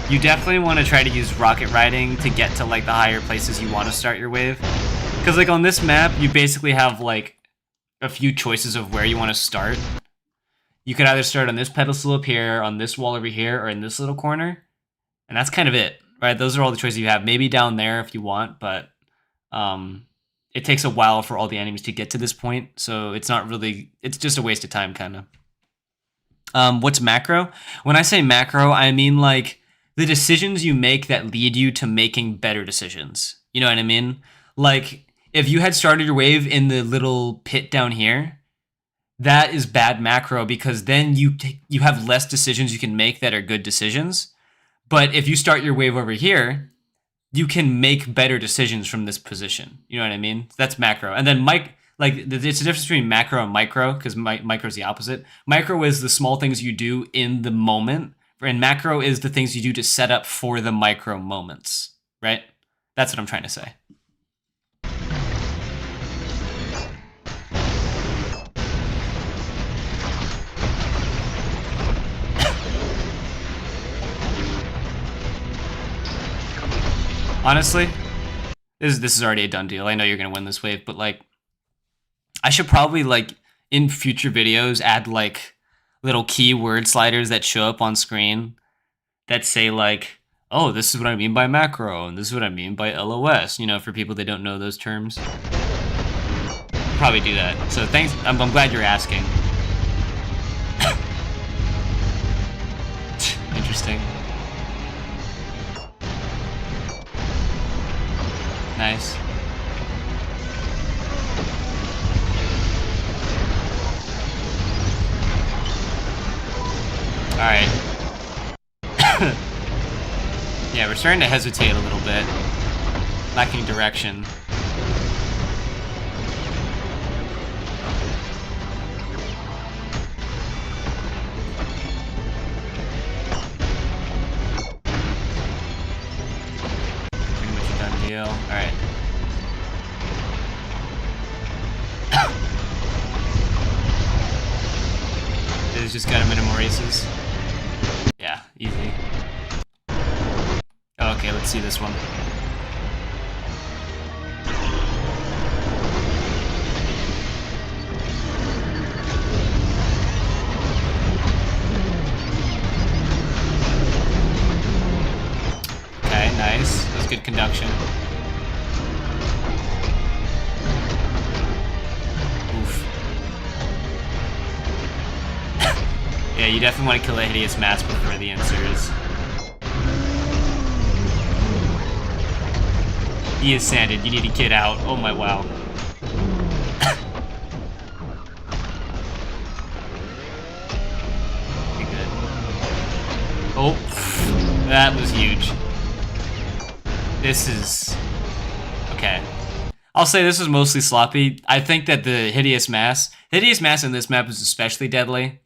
you definitely want to try to use rocket riding to get to like the higher places you want to start your wave. Because like on this map, you basically have like a few choices of where you want to start. You could either start on this pedestal up here, on this wall over here, or in this little corner. And that's kind of it. Right, those are all the choices you have. Maybe down there if you want, but it takes a while for all the enemies to get to this point, so it's not really, it's just a waste of time, kind of. What's macro? When I say macro, I mean like the decisions you make that lead you to making better decisions. You know what I mean? Like if you had started your wave in the little pit down here, that is bad macro because then you have less decisions you can make that are good decisions. But if you start your wave over here, you can make better decisions from this position. You know what I mean? That's macro. And then it's the difference between macro and micro, because micro is the opposite. Micro is the small things you do in the moment, and macro is the things you do to set up for the micro moments, right? That's what I'm trying to say. Honestly, this is already a done deal. I know you're gonna win this wave, but like, I should probably like in future videos add like little keyword sliders that show up on screen that say like, oh, this is what I mean by macro, and this is what I mean by LOS. You know, for people that don't know those terms, probably do that. So thanks. I'm glad you're asking. interesting. Nice. Alright. Yeah, we're starting to hesitate a little bit. Lacking direction. Pretty much a done deal. Alright. This just got him into more aces. Yeah, easy. Okay, let's see this one. Okay, nice. That was good conduction. Oof. Yeah, you definitely want to kill a hideous mass before the answers. He is sanded. You need to get out. Oh my wow. Pretty good. Oh, that was huge. This is... Okay. I'll say this was mostly sloppy. I think that the Hideous Mass in this map is especially deadly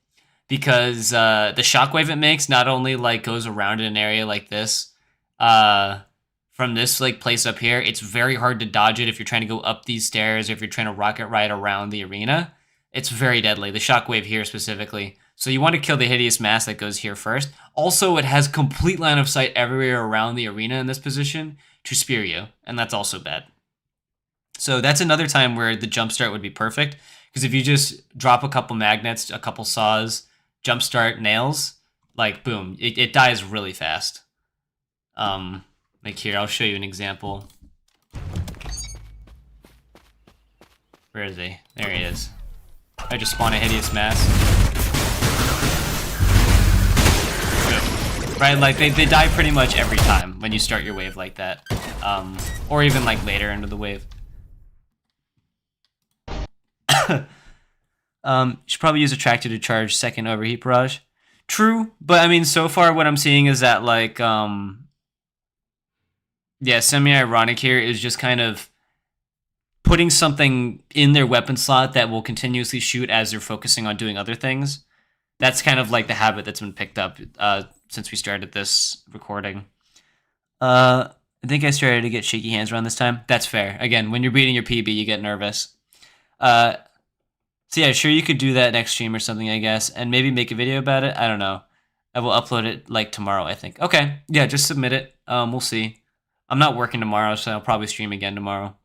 because the shockwave it makes not only like goes around in an area like this, from this like place up here, it's very hard to dodge it if you're trying to go up these stairs or if you're trying to rocket ride around the arena. It's very deadly, the shockwave here specifically. So you want to kill the Hideous Mass that goes here first. Also, it has complete line of sight everywhere around the arena in this position to spear you, and that's also bad. So that's another time where the jumpstart would be perfect, because if you just drop a couple magnets, a couple saws, jumpstart nails, like boom, it dies really fast. Like here, I'll show you an example. Where is he? There he is. I just spawn a Hideous Mass. Good. Right, like they die pretty much every time when you start your wave like that. Or even like later into the wave. You should probably use a tractor to charge second overheat barrage. True, but I mean, so far what I'm seeing is that like, yeah, semi-ironic here is just kind of putting something in their weapon slot that will continuously shoot as they're focusing on doing other things. That's kind of like the habit that's been picked up since we started this recording. I think I started to get shaky hands around this time. That's fair. Again, when you're beating your PB, you get nervous. So yeah, sure, you could do that next stream or something, I guess, and maybe make a video about it. I don't know. I will upload it like tomorrow, I think. Okay, yeah, just submit it. We'll see. I'm not working tomorrow, so I'll probably stream again tomorrow.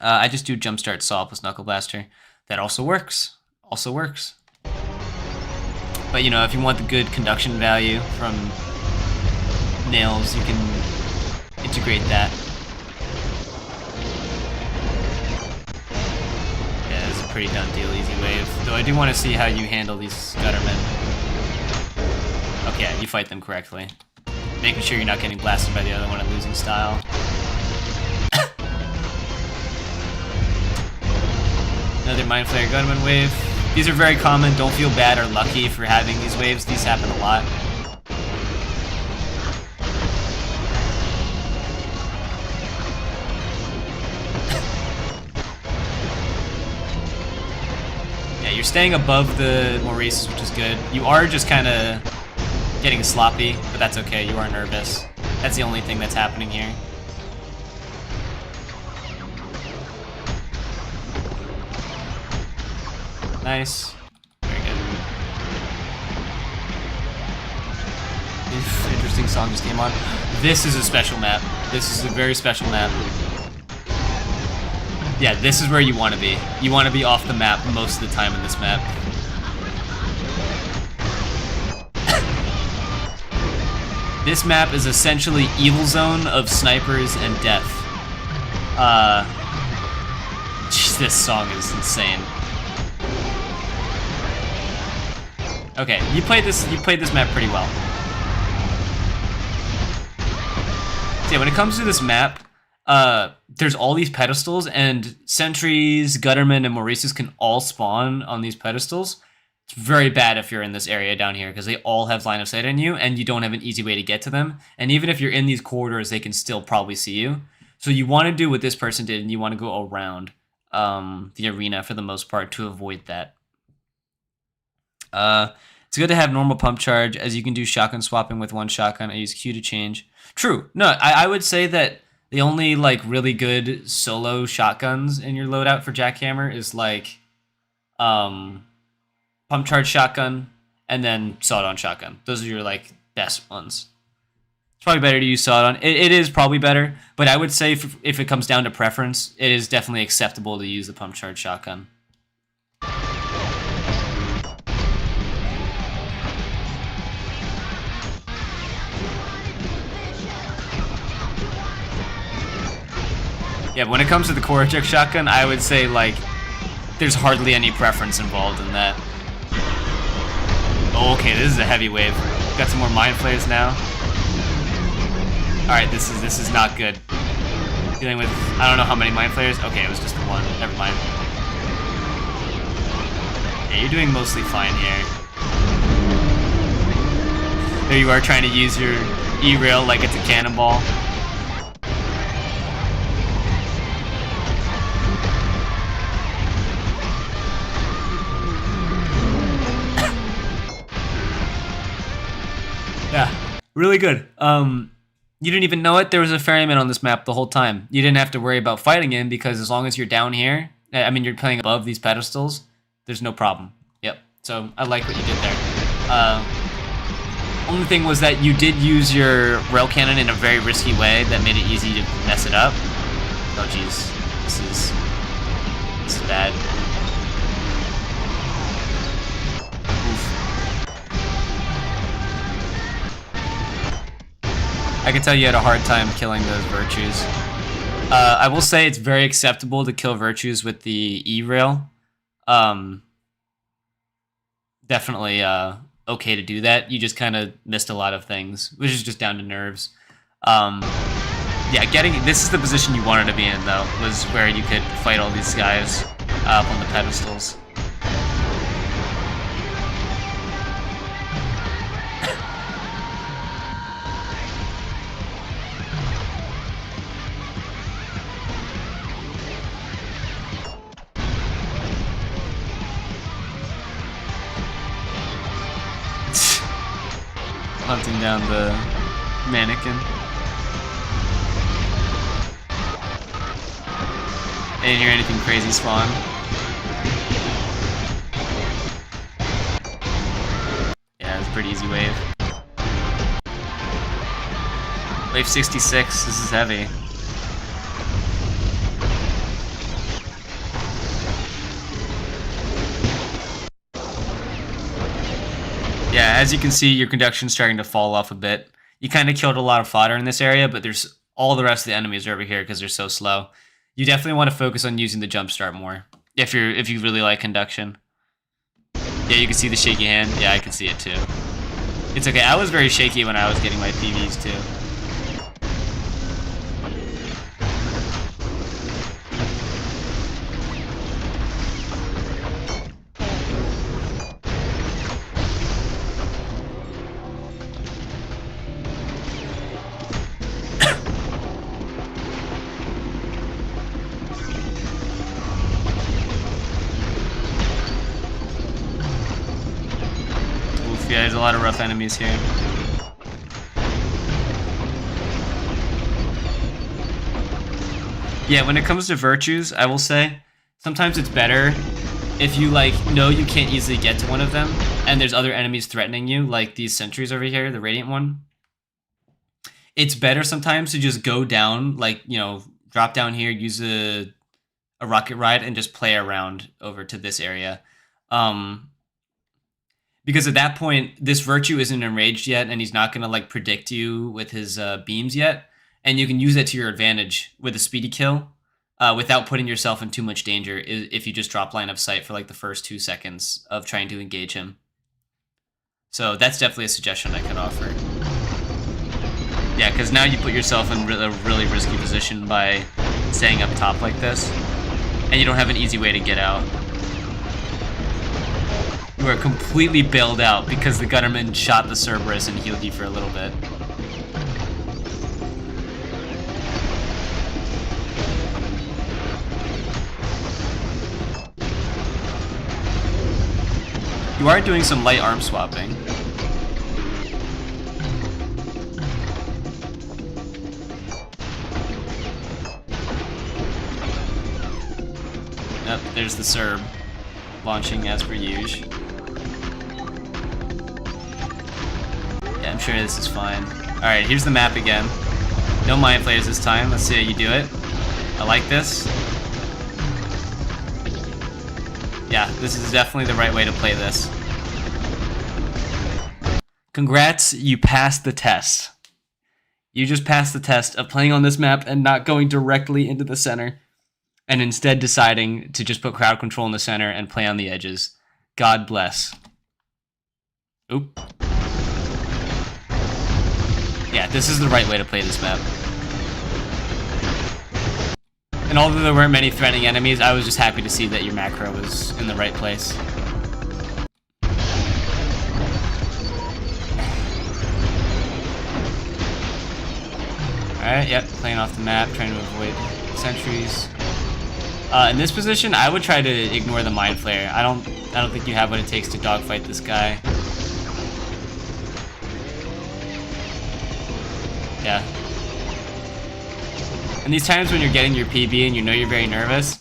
I just do Jumpstart Saw plus Knuckle Blaster. That also works. Also works. But you know, if you want the good conduction value from nails, you can integrate that. Yeah, it's a pretty done deal, easy wave. Though I do want to see how you handle these Guttermen. Okay, you fight them correctly. Making sure you're not getting blasted by the other one and losing style. Another Mind Flayer Gunman wave. These are very common. Don't feel bad or lucky for having these waves. These happen a lot. Yeah, you're staying above the Maurices, which is good. You are just kind of getting sloppy, but that's okay. You are nervous. That's the only thing that's happening here. Nice. Very good. Interesting song just came on. This is a special map. This is a very special map. Yeah, this is where you want to be. You want to be off the map most of the time in this map. This map is essentially Evil Zone of snipers and death. This song is insane. Okay, you played this map pretty well. yeah, when it comes to this map, there's all these pedestals, and sentries, guttermen, and Maurices can all spawn on these pedestals. It's very bad if you're in this area down here because they all have line of sight on you, and you don't have an easy way to get to them. And even if you're in these corridors, they can still probably see you. So you want to do what this person did, and you want to go around the arena for the most part to avoid that. It's good to have normal pump charge, as you can do shotgun swapping with one shotgun. I use Q to change. True. No, I would say that the only like really good solo shotguns in your loadout for Jackhammer is like pump charge shotgun and then sawed-on shotgun. Those are your like best ones. It's probably better to use sawed-on. It is probably better, but I would say if it comes down to preference, it is definitely acceptable to use the pump charge shotgun. Yeah, when it comes to the core eject shotgun, I would say, like, there's hardly any preference involved in that. Oh, okay, this is a heavy wave. Got some more mind flayers now. Alright, this is not good. Dealing with, I don't know how many mind flayers. Okay, it was just the one. Never mind. Yeah, you're doing mostly fine here. There you are trying to use your E-rail like it's a cannonball. Yeah, really good. You didn't even know it. There was a ferryman on this map the whole time. You didn't have to worry about fighting him because as long as you're down here, I mean, you're playing above these pedestals, there's no problem. Yep. So I like what you did there. Only thing was that you did use your rail cannon in a very risky way that made it easy to mess it up. Oh jeez, this is bad. I can tell you had a hard time killing those virtues. I will say it's very acceptable to kill virtues with the E-rail. Definitely okay to do that. You just kind of missed a lot of things, which is just down to nerves. Yeah, this is the position you wanted to be in, though, was where you could fight all these guys up on the pedestals. Hunting down the mannequin. I didn't hear anything crazy spawn. Yeah, it was a pretty easy wave. Wave 66, this is heavy. Yeah, as you can see, your conduction's starting to fall off a bit. You kind of killed a lot of fodder in this area, but there's all the rest of the enemies are over here because they're so slow. You definitely want to focus on using the jump start more if you really like conduction. Yeah, you can see the shaky hand. Yeah, I can see it too. It's okay. I was very shaky when I was getting my PVs too. Yeah, there's a lot of rough enemies here. Yeah, when it comes to virtues, I will say, sometimes it's better if you know you can't easily get to one of them, and there's other enemies threatening you, like these sentries over here, the Radiant one. It's better sometimes to just go down, drop down here, use a rocket ride, and just play around over to this area. Because at that point, this virtue isn't enraged yet, and he's not going to predict you with his beams yet, and you can use that to your advantage with a speedy kill without putting yourself in too much danger if you just drop line of sight for the first 2 seconds of trying to engage him. So that's definitely a suggestion I could offer. Yeah, because now you put yourself in a really risky position by staying up top like this, and you don't have an easy way to get out. You are completely bailed out because the gunnerman shot the Cerberus and healed you for a little bit. You are doing some light arm swapping. Yep, there's the Cerb launching as per usual. Yeah, I'm sure this is fine. Alright, here's the map again. No mind flayers this time. Let's see how you do it. I like this. Yeah, this is definitely the right way to play this. Congrats, you passed the test. You just passed the test of playing on this map and not going directly into the center, and instead deciding to just put crowd control in the center and play on the edges. God bless. Oop. Yeah, this is the right way to play this map. And although there weren't many threatening enemies, I was just happy to see that your macro was in the right place. Alright, yep, playing off the map, trying to avoid sentries. In this position, I would try to ignore the Mind Flayer. I don't think you have what it takes to dogfight this guy. Yeah. And these times when you're getting your PB and you know you're very nervous,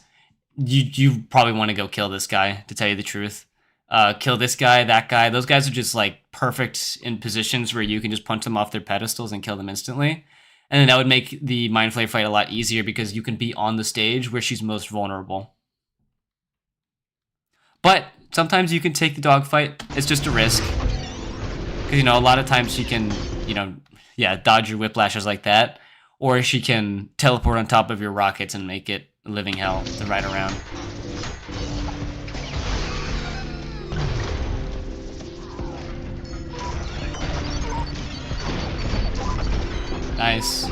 you probably want to go kill this guy, to tell you the truth. Kill this guy, that guy. Those guys are just like perfect in positions where you can just punch them off their pedestals and kill them instantly. And then that would make the Mind Flayer fight a lot easier because you can be on the stage where she's most vulnerable. But sometimes you can take the dogfight. It's just a risk. Because, you know, a lot of times she can, you know, yeah, dodge your whiplashes like that. Or she can teleport on top of your rockets and make it a living hell to ride around. Nice.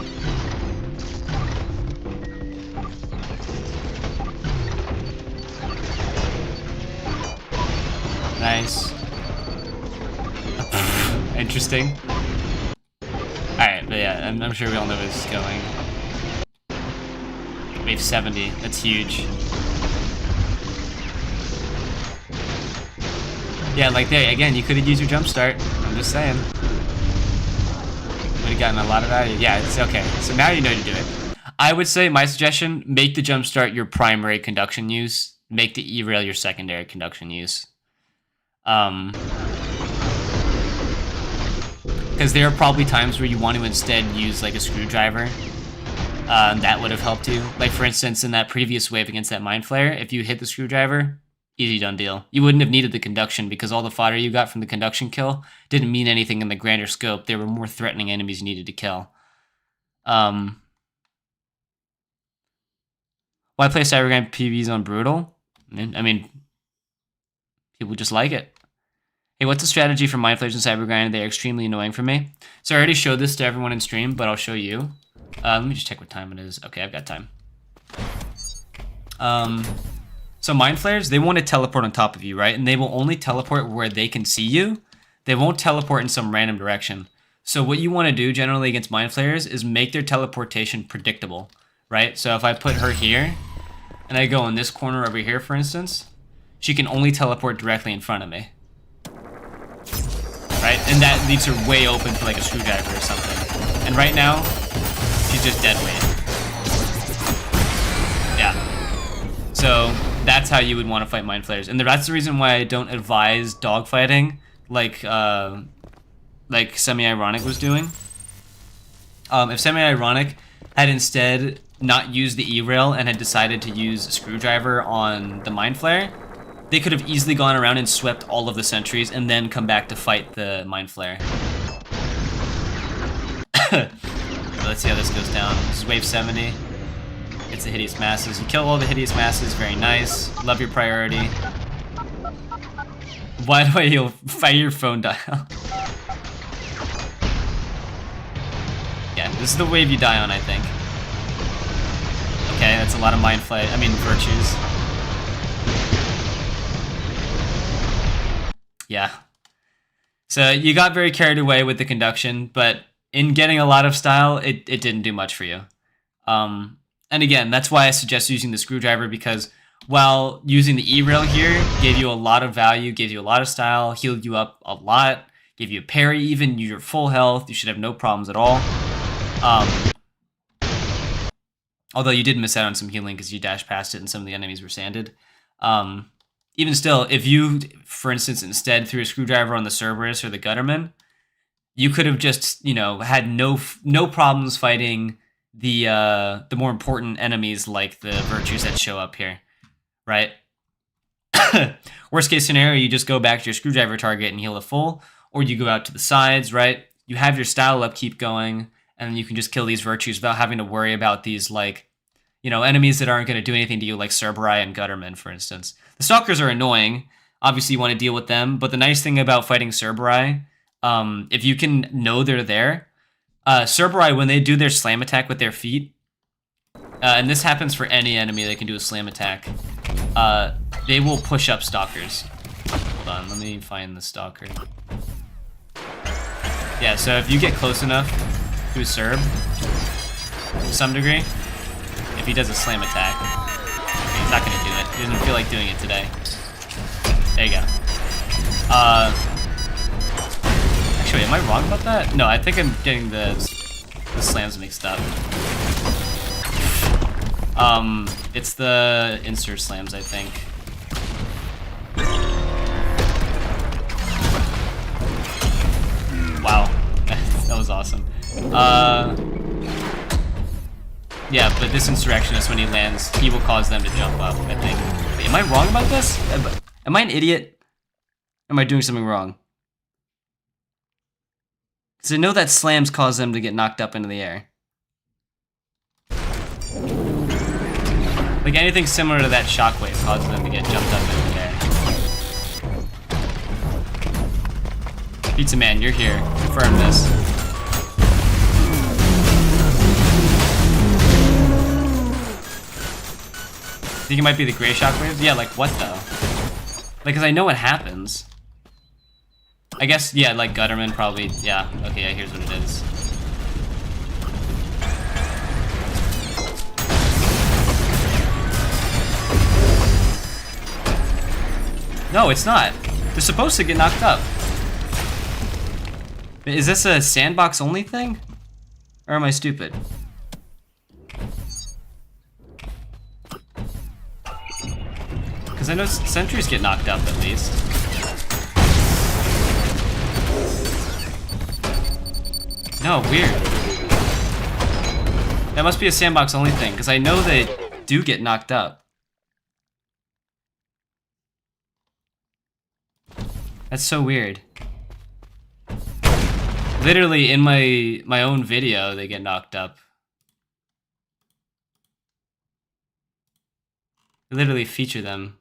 Nice. Interesting. Alright, but yeah, I'm sure we all know where this is going. Wave 70, that's huge. Yeah, like there, again, you could have used your jump start. I'm just saying. Would have gotten a lot of value. Yeah, it's okay. So now you know to do it. I would say, my suggestion, make the jump start your primary conduction use. Make the E-rail your secondary conduction use. Because there are probably times where you want to instead use like a screwdriver. That would have helped you. Like for instance, in that previous wave against that Mind Flayer, if you hit the screwdriver, easy done deal. You wouldn't have needed the conduction because all the fodder you got from the conduction kill didn't mean anything in the grander scope. There were more threatening enemies you needed to kill. Why play Cybergrind PVs on Brutal? I mean, people just like it. Hey, what's the strategy for Mind Flayers and Cybergrind? They're extremely annoying for me. So I already showed this to everyone in stream, but I'll show you. Let me just check what time it is. Okay, I've got time. So Mind Flayers, they want to teleport on top of you, right? And they will only teleport where they can see you. They won't teleport in some random direction. So what you want to do generally against Mind Flayers is make their teleportation predictable, right? So if I put her here, and I go in this corner over here, for instance, she can only teleport directly in front of me. Right? And that leaves her way open for like a screwdriver or something. And right now, she's just dead weight. Yeah. So that's how you would want to fight Mind Flayers. And that's the reason why I don't advise dogfighting like Semi-Ironic was doing. If Semi-Ironic had instead not used the E-rail and had decided to use a screwdriver on the Mind Flayer, they could have easily gone around and swept all of the sentries and then come back to fight the Mind Flayer. Let's see how this goes down. This is wave 70. It's the Hideous Masses. You kill all the Hideous Masses. Very nice. Love your priority. Why do I fire your phone dial? Yeah, This is the wave you die on, I think. Okay, that's a lot of mind flight. I mean, virtues. Yeah. So you got very carried away with the conduction, but in getting a lot of style, it didn't do much for you. And again, that's why I suggest using the screwdriver, because while using the E-rail here gave you a lot of value, gave you a lot of style, healed you up a lot, gave you a parry, even your full health, you should have no problems at all. Although you did miss out on some healing because you dashed past it and some of the enemies were sanded. Even still, if you, for instance, instead threw a screwdriver on the Cerberus or the Gutterman, you could have just, you know, had no problems fighting the more important enemies like the virtues that show up here, right? Worst case scenario, you just go back to your screwdriver target and heal the full, or you go out to the sides, right? You have your style upkeep going, and you can just kill these virtues without having to worry about these, like, you know, enemies that aren't going to do anything to you, like Cerberus and Gutterman, for instance. The Stalkers are annoying. Obviously, you want to deal with them, but the nice thing about fighting Cerberus, if you can know they're there, Cerberus, when they do their slam attack with their feet, and this happens for any enemy that can do a slam attack, they will push up Stalkers. Hold on, let me find the Stalker. Yeah, so if you get close enough to a Cerb, to some degree, if he does a slam attack, okay, he's not going to do it. He doesn't feel like doing it today. There you go. Actually, am I wrong about that? No, I think I'm getting the slams mixed up. It's the insert slams, I think. Wow, that was awesome. Yeah, but this insurrectionist, when he lands, he will cause them to jump up, I think. Wait, am I wrong about this? Am I an idiot? Or am I doing something wrong? Because I know that slams cause them to get knocked up into the air. Like anything similar to that shockwave causes them to get jumped up into the air. Pizza Man, you're here. Confirm this. Think it might be the gray shockwave? Yeah, like what though? Like, cause I know what happens. I guess, yeah, like Gutterman probably, yeah. Okay, yeah, here's what it is. No, it's not. They're supposed to get knocked up. Is this a sandbox only thing? Or am I stupid? Because I know sentries get knocked up at least. No, weird. That must be a sandbox only thing, because I know they do get knocked up. That's so weird. Literally in my own video, they get knocked up. I literally feature them.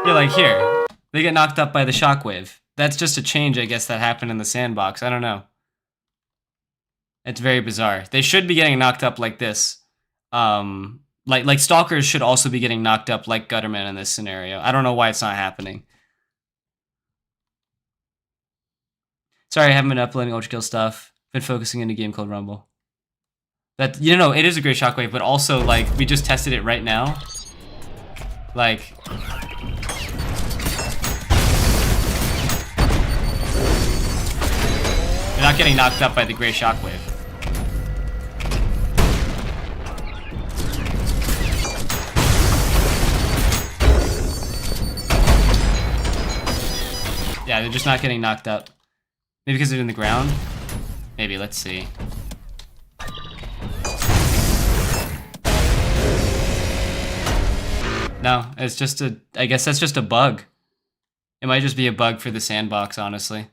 Yeah, like here. They get knocked up by the shockwave. That's just a change, I guess, that happened in the sandbox. I don't know. It's very bizarre. They should be getting knocked up like this. Like Stalkers should also be getting knocked up like Gutterman in this scenario. I don't know why it's not happening. Sorry, I haven't been uploading ULTRAKILL stuff. Been focusing in a game called Rumble. That, you know, it is a great shockwave, but also, like, we just tested it right now. Like... You're not getting knocked up by the gray shockwave. Yeah, they're just not getting knocked up. Maybe because they're in the ground? Maybe, let's see. No, it's just a... I guess that's just a bug. It might just be a bug for the sandbox, honestly.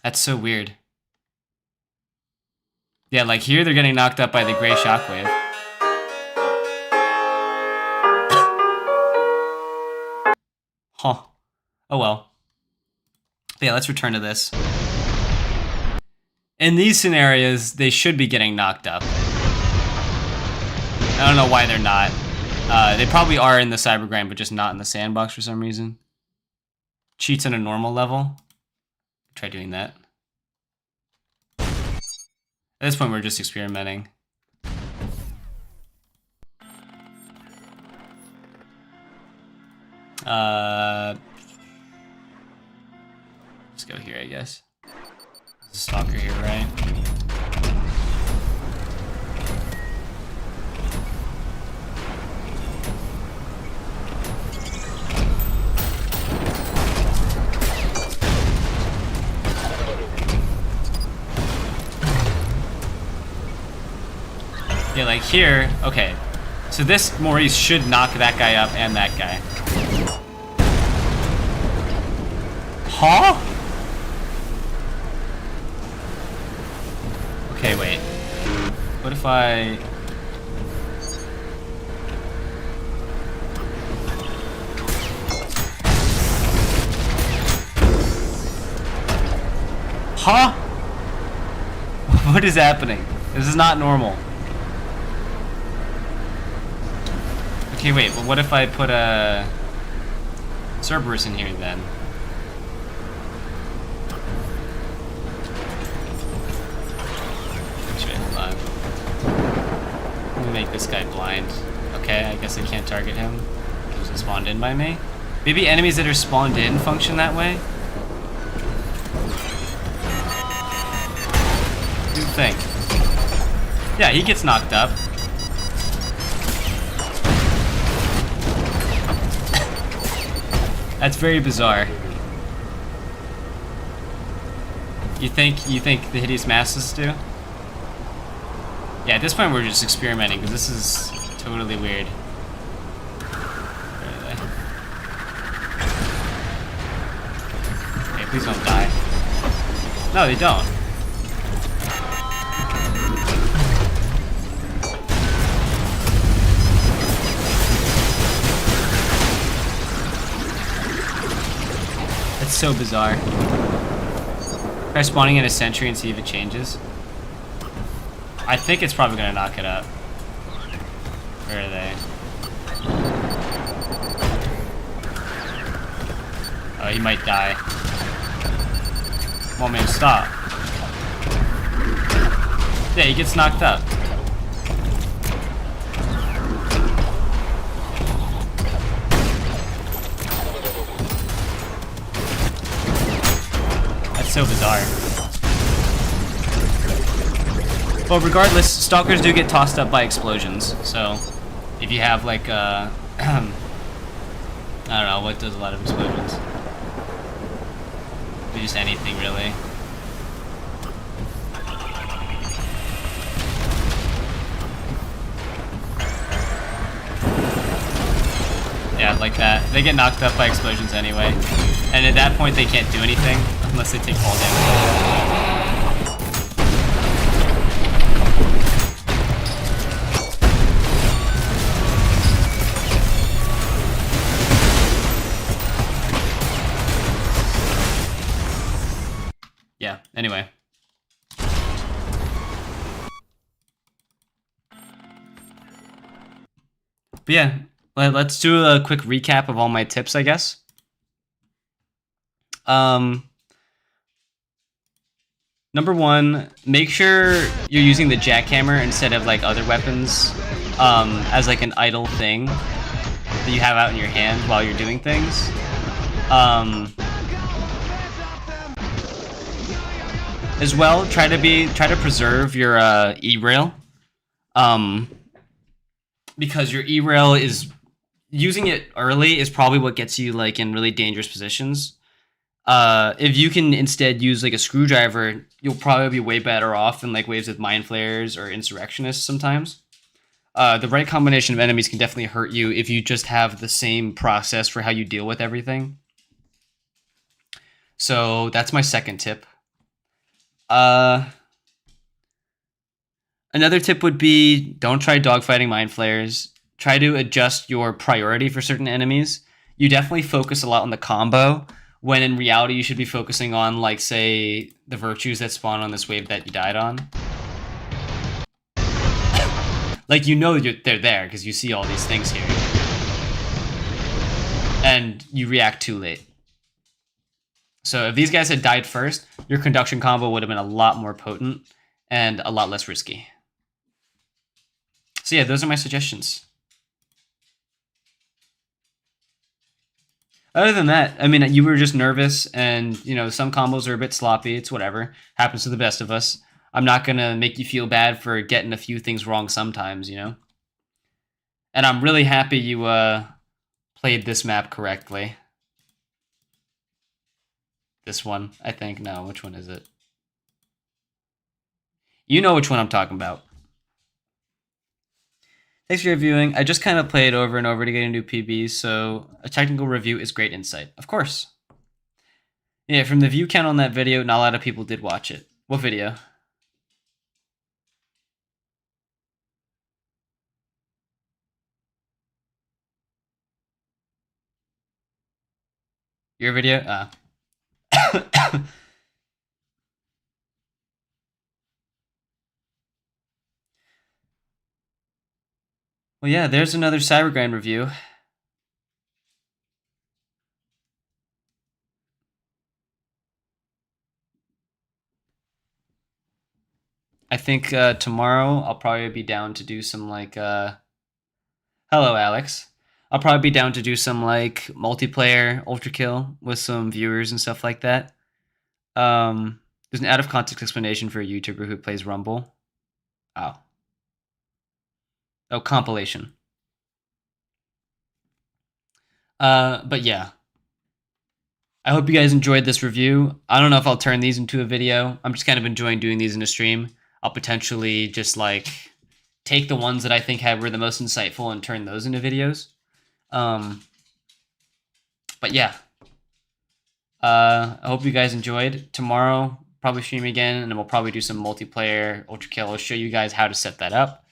That's so weird. Yeah, like here they're getting knocked up by the gray shockwave. Huh. Oh well. But yeah, let's return to this. In these scenarios, they should be getting knocked up. I don't know why they're not. They probably are in the Cybergrind, but just not in the sandbox for some reason. Cheats on a normal level. Try doing that. At this point, we're just experimenting. Let's go here, I guess. There's a stalker here, right? Yeah, like here, okay. So this Maurice should knock that guy up and that guy. Huh? Okay, wait. What if I... Huh? What is happening? This is not normal. Okay, wait, but what if I put a Cerberus in here then? Actually, hold on. Let me make this guy blind. Okay, I guess I can't target him. He was spawned in by me. Maybe enemies that are spawned in function that way? What do you think? Yeah, he gets knocked up. That's very bizarre. You think the hideous masses do? Yeah, at this point we're just experimenting because this is totally weird. Where are they? Okay, please don't die. No, they don't. It's so bizarre. Try spawning in a sentry and see if it changes. I think it's probably gonna knock it up. Where are they? Oh, he might die. Come on, man, stop. Yeah, he gets knocked up. So bizarre. Well, regardless, stalkers do get tossed up by explosions. So, if you have like I don't know what does a lot of explosions. Maybe just anything really. Yeah, like that. They get knocked up by explosions anyway, and at that point they can't do anything. Unless they take fall damage. Yeah, anyway. But yeah, let's do a quick recap of all my tips, I guess. Number one, make sure you're using the jackhammer instead of like other weapons as like an idle thing that you have out in your hand while you're doing things. As well, try to preserve your E-rail, because your E-rail is using it early is probably what gets you like in really dangerous positions. If you can instead use like a screwdriver, you'll probably be way better off in like waves with mind flayers or insurrectionists sometimes. The right combination of enemies can definitely hurt you if you just have the same process for how you deal with everything. So that's my second tip. Another tip would be don't try dogfighting mind flayers. Try to adjust your priority for certain enemies. you definitely focus a lot on the combo, when in reality you should be focusing on, like, say, the virtues that spawn on this wave that you died on. Like, you know they're there because you see all these things here. And you react too late. So if these guys had died first, your conduction combo would have been a lot more potent and a lot less risky. So yeah, those are my suggestions. Other than that, I mean, you were just nervous, and, you know, some combos are a bit sloppy. It's whatever. Happens to the best of us. I'm not going to make you feel bad for getting a few things wrong sometimes, you know? And I'm really happy you played this map correctly. This one, I think. No, which one is it? You know which one I'm talking about. Thanks for your viewing. I just kind of played over and over to get into PBs, so a technical review is great insight. Of course. Yeah, from the view count on that video, not a lot of people did watch it. What video? Your video? Well, yeah, there's another Cybergrind review. I think tomorrow I'll probably be down to do some, like, hello, Alex. I'll probably be down to do some, like, multiplayer ULTRAKILL with some viewers and stuff like that. There's an out-of-context explanation for a YouTuber who plays Rumble. Oh. Oh, compilation. But yeah. I hope you guys enjoyed this review. I don't know if I'll turn these into a video. I'm just kind of enjoying doing these in a stream. I'll potentially just, like, take the ones that I think were the most insightful and turn those into videos. But yeah. I hope you guys enjoyed. Tomorrow, probably stream again, and then we'll probably do some multiplayer ULTRAKILL. I'll show you guys how to set that up.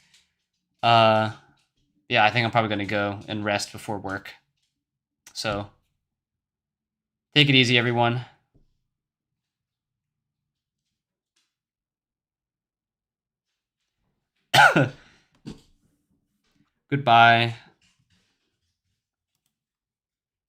Yeah, I think I'm probably going to go and rest before work. So, take it easy, everyone. Goodbye.